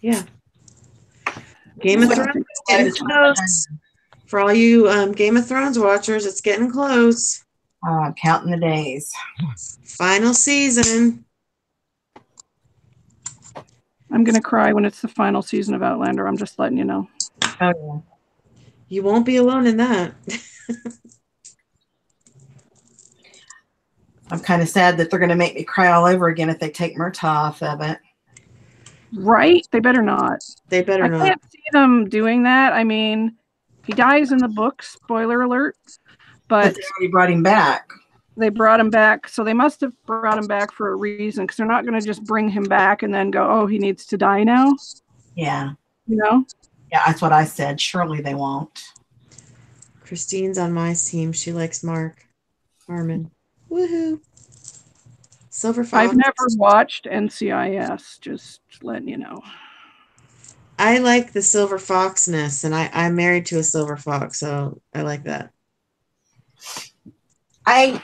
Speaker 3: Yeah. Game of Thrones is getting close. For all you Game of Thrones watchers, it's getting close.
Speaker 2: I'm counting the days.
Speaker 3: Final season.
Speaker 1: I'm going to cry when it's the final season of Outlander. I'm just letting you know.
Speaker 2: Oh, yeah.
Speaker 3: You won't be alone in that.
Speaker 2: I'm kind of sad that they're going to make me cry all over again if they take Murtaugh off of it.
Speaker 1: Right? They better not.
Speaker 3: They better not.
Speaker 1: I can't see them doing that. I mean, he dies in the book, spoiler alert. But
Speaker 2: they already brought him back.
Speaker 1: They brought him back. So they must have brought him back for a reason, because they're not going to just bring him back and then go, oh, he needs to die now.
Speaker 2: Yeah.
Speaker 1: Yeah,
Speaker 2: that's what I said. Surely they won't.
Speaker 3: Christine's on my team. She likes Mark Harmon. Woohoo. Silver Fox.
Speaker 1: I've never watched NCIS, just letting you know.
Speaker 3: I like the Silver Foxness, and I'm married to a Silver Fox, so I like that.
Speaker 2: I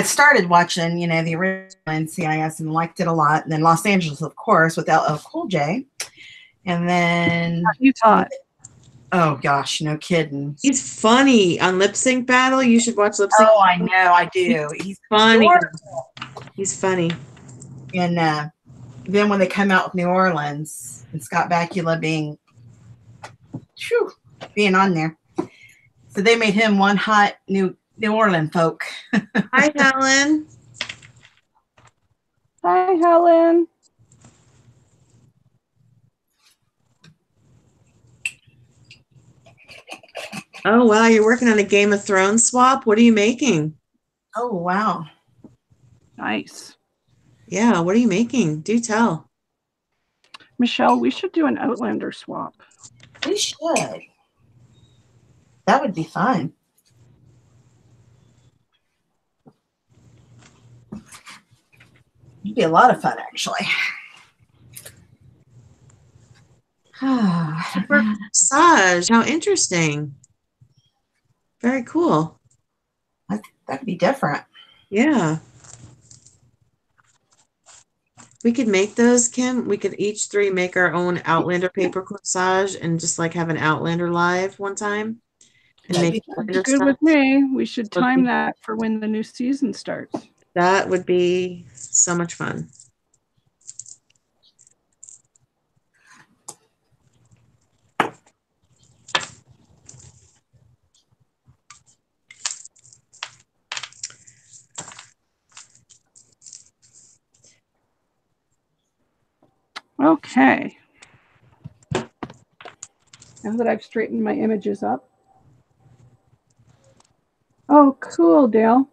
Speaker 2: started watching, the original NCIS and liked it a lot. And then Los Angeles, of course, with LL Cool J. And then
Speaker 1: Utah.
Speaker 2: Oh gosh, no kidding.
Speaker 3: He's funny on Lip Sync Battle. You should watch Lip Sync.
Speaker 2: Oh, I know, I do. He's
Speaker 3: funny.
Speaker 2: adorable.
Speaker 3: He's funny.
Speaker 2: And then when they come out with New Orleans and Scott Bakula being on there, so they made him one hot New Orleans folk.
Speaker 3: Hi, Helen.
Speaker 1: Hi, Helen.
Speaker 3: Oh, wow. You're working on a Game of Thrones swap? What are you making?
Speaker 2: Oh, wow.
Speaker 1: Nice.
Speaker 3: Yeah, what are you making? Do tell.
Speaker 1: Michelle, we should do an Outlander swap.
Speaker 2: We should. That would be fun. It'd be a lot of fun, actually.
Speaker 3: Massage. How interesting. Very cool.
Speaker 2: That'd be different.
Speaker 3: Yeah. We could make those, Kim. We could each three make our own Outlander paper corsage and just like have an Outlander live one time. And make
Speaker 1: good stuff. With me. We should time that for when the new season starts.
Speaker 3: That would be so much fun.
Speaker 1: Okay. Now that I've straightened my images up. Oh, cool, Dale.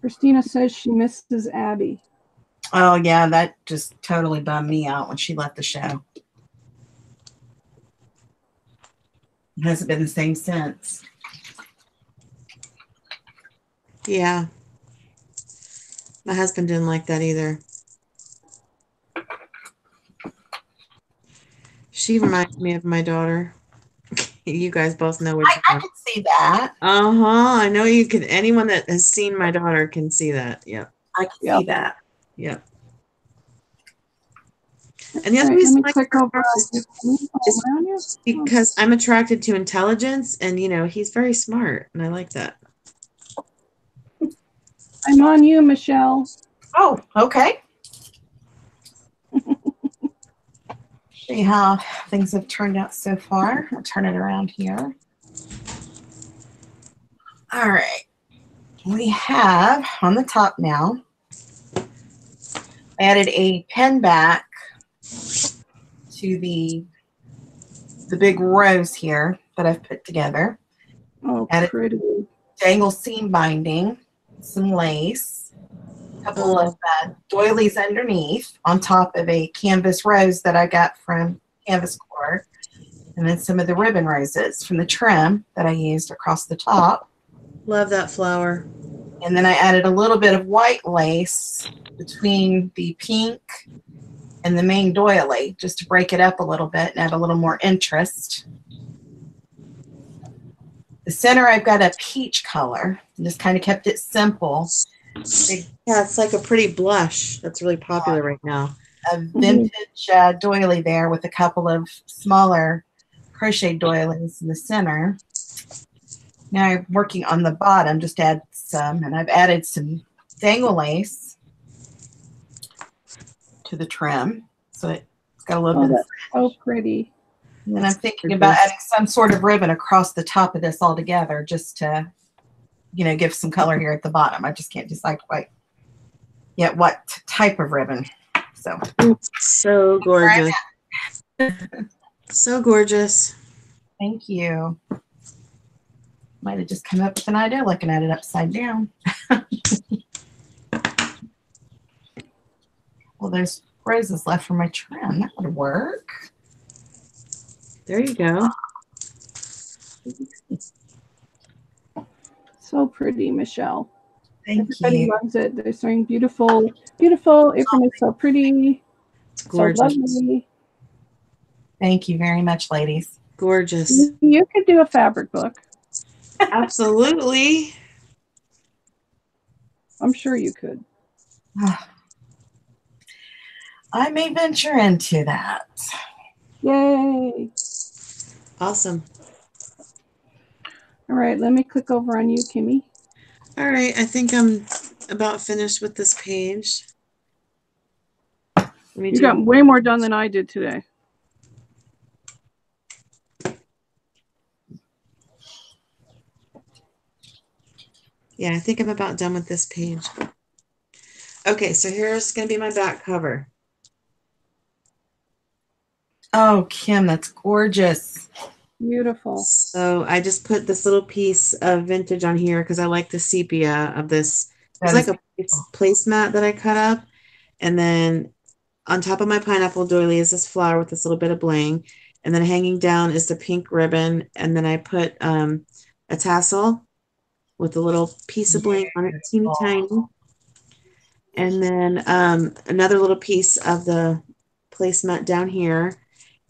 Speaker 1: Christina says she misses Abby.
Speaker 2: Oh, yeah, that just totally bummed me out when she left the show. It hasn't been the same since.
Speaker 3: Yeah. My husband didn't like that either. She reminds me of my daughter. You guys both know which
Speaker 2: I
Speaker 3: one.
Speaker 2: could see that.
Speaker 3: Uh-huh. I know you can. Anyone that has seen my daughter can see that. Yep.
Speaker 2: I could
Speaker 1: Yep.
Speaker 2: see that.
Speaker 3: Yep. And the other
Speaker 1: All right, let
Speaker 3: reason
Speaker 1: me
Speaker 3: I
Speaker 1: click
Speaker 3: like
Speaker 1: over
Speaker 3: is because I'm attracted to intelligence, and you know he's very smart, and I like that.
Speaker 1: I'm on you, Michelle.
Speaker 2: Oh, okay. See how things have turned out so far. I'll turn it around here. All right. We have on the top now, I added a pen back to the big rose here that I've put together.
Speaker 1: Oh,
Speaker 2: Added
Speaker 1: pretty.
Speaker 2: dangle seam binding, some lace, a couple of doilies underneath on top of a canvas rose that I got from Canvas Core, and then some of the ribbon roses from the trim that I used across the top.
Speaker 3: Love that flower.
Speaker 2: And then I added a little bit of white lace between the pink and the main doily just to break it up a little bit and add a little more interest. The center, I've got a peach color. I just kind of kept it simple.
Speaker 3: Yeah, it's like a pretty blush. That's really popular right now.
Speaker 2: A vintage doily there with a couple of smaller crochet doilies in the center. Now I'm working on the bottom, just add some, and I've added some dangle lace to the trim. So it's got a little bit of
Speaker 1: so pretty.
Speaker 2: And then I'm thinking about adding some sort of ribbon across the top of this all together just to, you know, give some color here at the bottom. I just can't decide quite yet what type of ribbon.
Speaker 3: So gorgeous. So gorgeous.
Speaker 2: Thank you. Might have just come up with an idea looking at it upside down. Well, there's roses left for my trim. That would work.
Speaker 3: There you go.
Speaker 1: So pretty, Michelle.
Speaker 2: Everybody
Speaker 1: loves it. They're saying beautiful, beautiful. Apron is so pretty.
Speaker 3: Gorgeous.
Speaker 1: So lovely.
Speaker 2: Thank you very much, ladies.
Speaker 3: Gorgeous.
Speaker 1: You could do a fabric book.
Speaker 3: Absolutely.
Speaker 1: I'm sure you could.
Speaker 2: I may venture into that.
Speaker 1: Yay.
Speaker 3: Awesome.
Speaker 1: All right, let me click over on you, Kimmy.
Speaker 3: All right, I think I'm about finished with this page.
Speaker 1: You got way more done than I did today.
Speaker 3: Yeah, I think I'm about done with this page. Okay, so here's going to be my back cover.
Speaker 2: Oh, Kim, that's gorgeous.
Speaker 1: Beautiful.
Speaker 3: So I just put this little piece of vintage on here because I like the sepia of this. It's like a placemat that I cut up. And then on top of my pineapple doily is this flower with this little bit of bling. And then hanging down is the pink ribbon. And then I put a tassel with a little piece of bling on it, teeny tiny. And then another little piece of the placemat down here.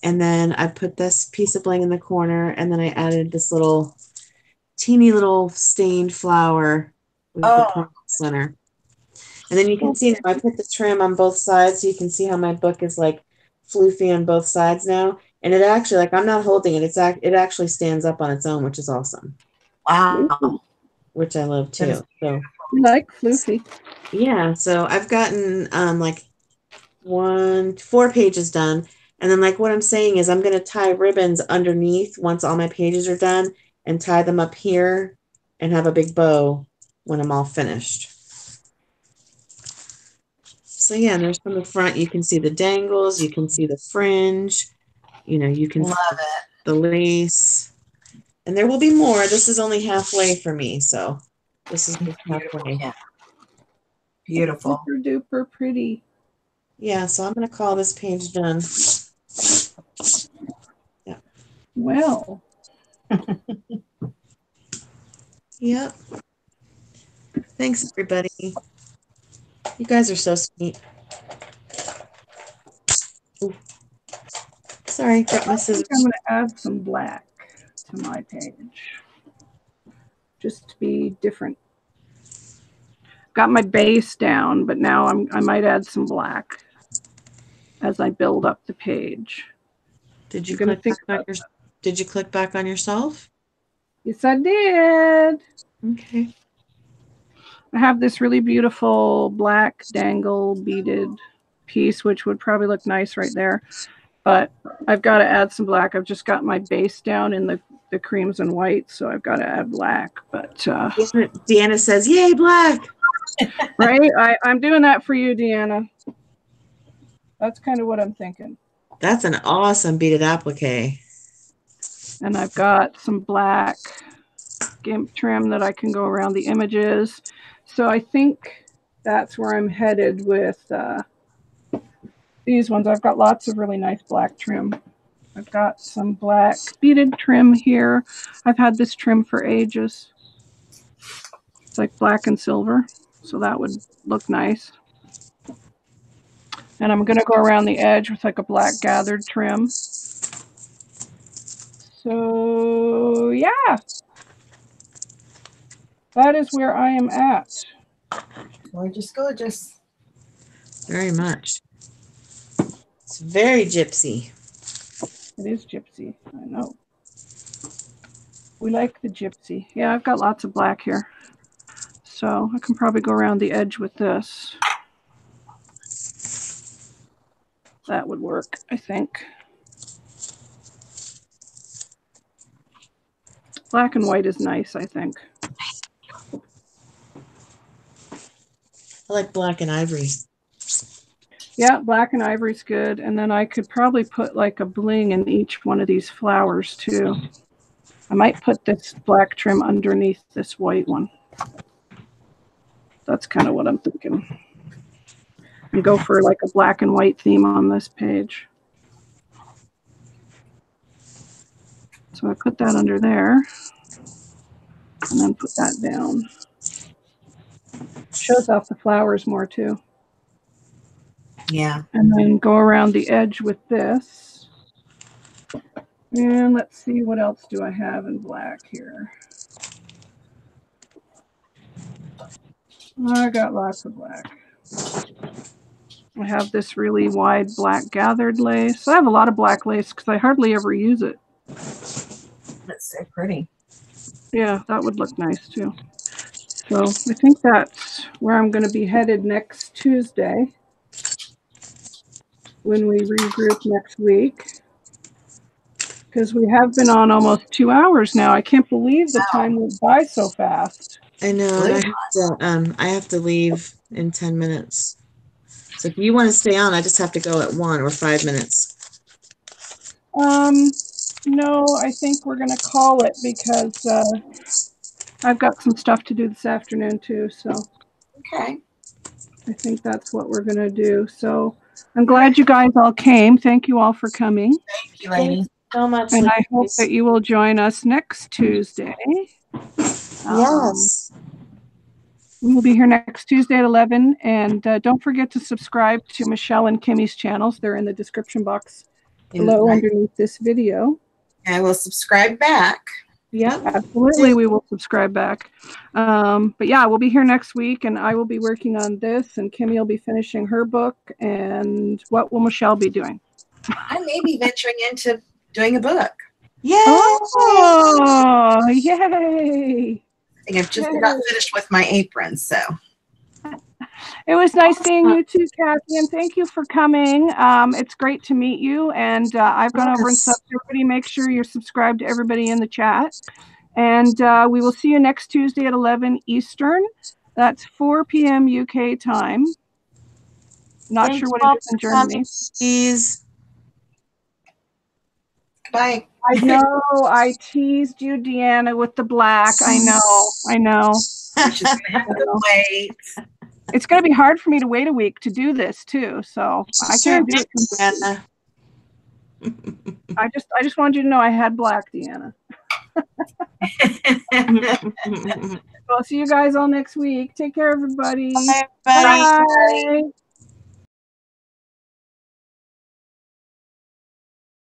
Speaker 3: And then I put this piece of bling in the corner, and then I added this little teeny little stained flower with the center. And then you can see I put the trim on both sides, so you can see how my book is like floofy on both sides now. And it actually, like, I'm not holding it. It actually stands up on its own, which is awesome.
Speaker 2: Wow.
Speaker 3: Which I love too. So
Speaker 1: you like floofy.
Speaker 3: Yeah. So I've gotten like 4 pages done. And then, like, what I'm saying is I'm going to tie ribbons underneath once all my pages are done and tie them up here and have a big bow when I'm all finished. So, yeah, and there's from the front, you can see the dangles, you can see the fringe, you know, you can see the lace. And there will be more. This is only halfway for me, so this is just halfway.
Speaker 2: Yeah. Beautiful.
Speaker 1: Super duper pretty.
Speaker 3: Yeah, so I'm going to call this page done. Yeah.
Speaker 1: Well.
Speaker 3: Yep. Thanks, everybody. You guys are so sweet. Ooh. Sorry, got my
Speaker 1: I
Speaker 3: scissors.
Speaker 1: think I'm going to add some black to my page. Just to be different. Got my base down, but now I might add some black as I build up the page.
Speaker 3: Did you click back on yourself?
Speaker 1: Yes, I did.
Speaker 3: Okay.
Speaker 1: I have this really beautiful black dangle beaded piece, which would probably look nice right there. But I've got to add some black. I've just got my base down in the creams and whites, so I've got to add black. But
Speaker 3: Deanna says, "Yay, black!"
Speaker 1: Right? I'm doing that for you, Deanna. That's kind of what I'm thinking.
Speaker 3: That's an awesome beaded applique.
Speaker 1: And I've got some black GIMP trim that I can go around the images. So I think that's where I'm headed with these ones. I've got lots of really nice black trim. I've got some black beaded trim here. I've had this trim for ages. It's like black and silver, so that would look nice. And I'm going to go around the edge with like a black gathered trim. So yeah, that is where I am at.
Speaker 2: Gorgeous, gorgeous.
Speaker 3: Very much. It's very gypsy.
Speaker 1: It is gypsy, I know. We like the gypsy. Yeah, I've got lots of black here. So I can probably go around the edge with this. That would work, I think. Black and white is nice, I think.
Speaker 3: I like black and ivory.
Speaker 1: Yeah, black and ivory's good. And then I could probably put like a bling in each one of these flowers too. I might put this black trim underneath this white one. That's kind of what I'm thinking. And go for like a black and white theme on this page. So I put that under there and then put that down. Shows off the flowers more too.
Speaker 2: Yeah.
Speaker 1: And then go around the edge with this. And let's see, what else do I have in black here? I got lots of black. I have this really wide black gathered lace. I have a lot of black lace because I hardly ever use it.
Speaker 2: That's so pretty.
Speaker 1: Yeah, that would look nice too. So I think that's where I'm going to be headed next Tuesday when we regroup next week. Because we have been on almost 2 hours now. I can't believe the time went by so fast.
Speaker 3: I know. And I have to leave in 10 minutes. So if you want to stay on, I just have to go at 1 or 5 minutes.
Speaker 1: No, I think we're going to call it because I've got some stuff to do this afternoon too. So
Speaker 2: okay.
Speaker 1: I think that's what we're going to do. So I'm glad you guys all came. Thank you all for coming.
Speaker 2: Thank you, ladies.
Speaker 3: Thank you so much.
Speaker 1: And I hope that you will join us next Tuesday.
Speaker 3: Yes.
Speaker 1: We will be here next Tuesday at 11. And don't forget to subscribe to Michelle and Kimmy's channels. They're in the description box below underneath this video.
Speaker 2: I will subscribe back.
Speaker 1: Yeah, absolutely. We will subscribe back. But yeah, we'll be here next week and I will be working on this and Kimmy will be finishing her book. And what will Michelle be doing?
Speaker 2: I may be venturing into doing a book.
Speaker 3: Yay!
Speaker 1: Oh, yay!
Speaker 2: I've just got finished with my apron, so.
Speaker 1: It was nice seeing you too, Kathy, and thank you for coming. It's great to meet you, and I've gone over and subbed everybody. Make sure you're subscribed to everybody in the chat. And we will see you next Tuesday at 11 Eastern. That's 4 p.m. UK time. Not sure what it is in Germany.
Speaker 3: Please.
Speaker 2: Bye.
Speaker 1: I know. I teased you, Deanna, with the black. I know.
Speaker 2: She's going to have to wait.
Speaker 1: It's going to be hard for me to wait a week to do this too. So I can't do it.
Speaker 3: Deanna.
Speaker 1: I just wanted you to know I had black, Deanna. Well, see you guys all next week. Take care, everybody.
Speaker 3: Bye.
Speaker 1: Bye.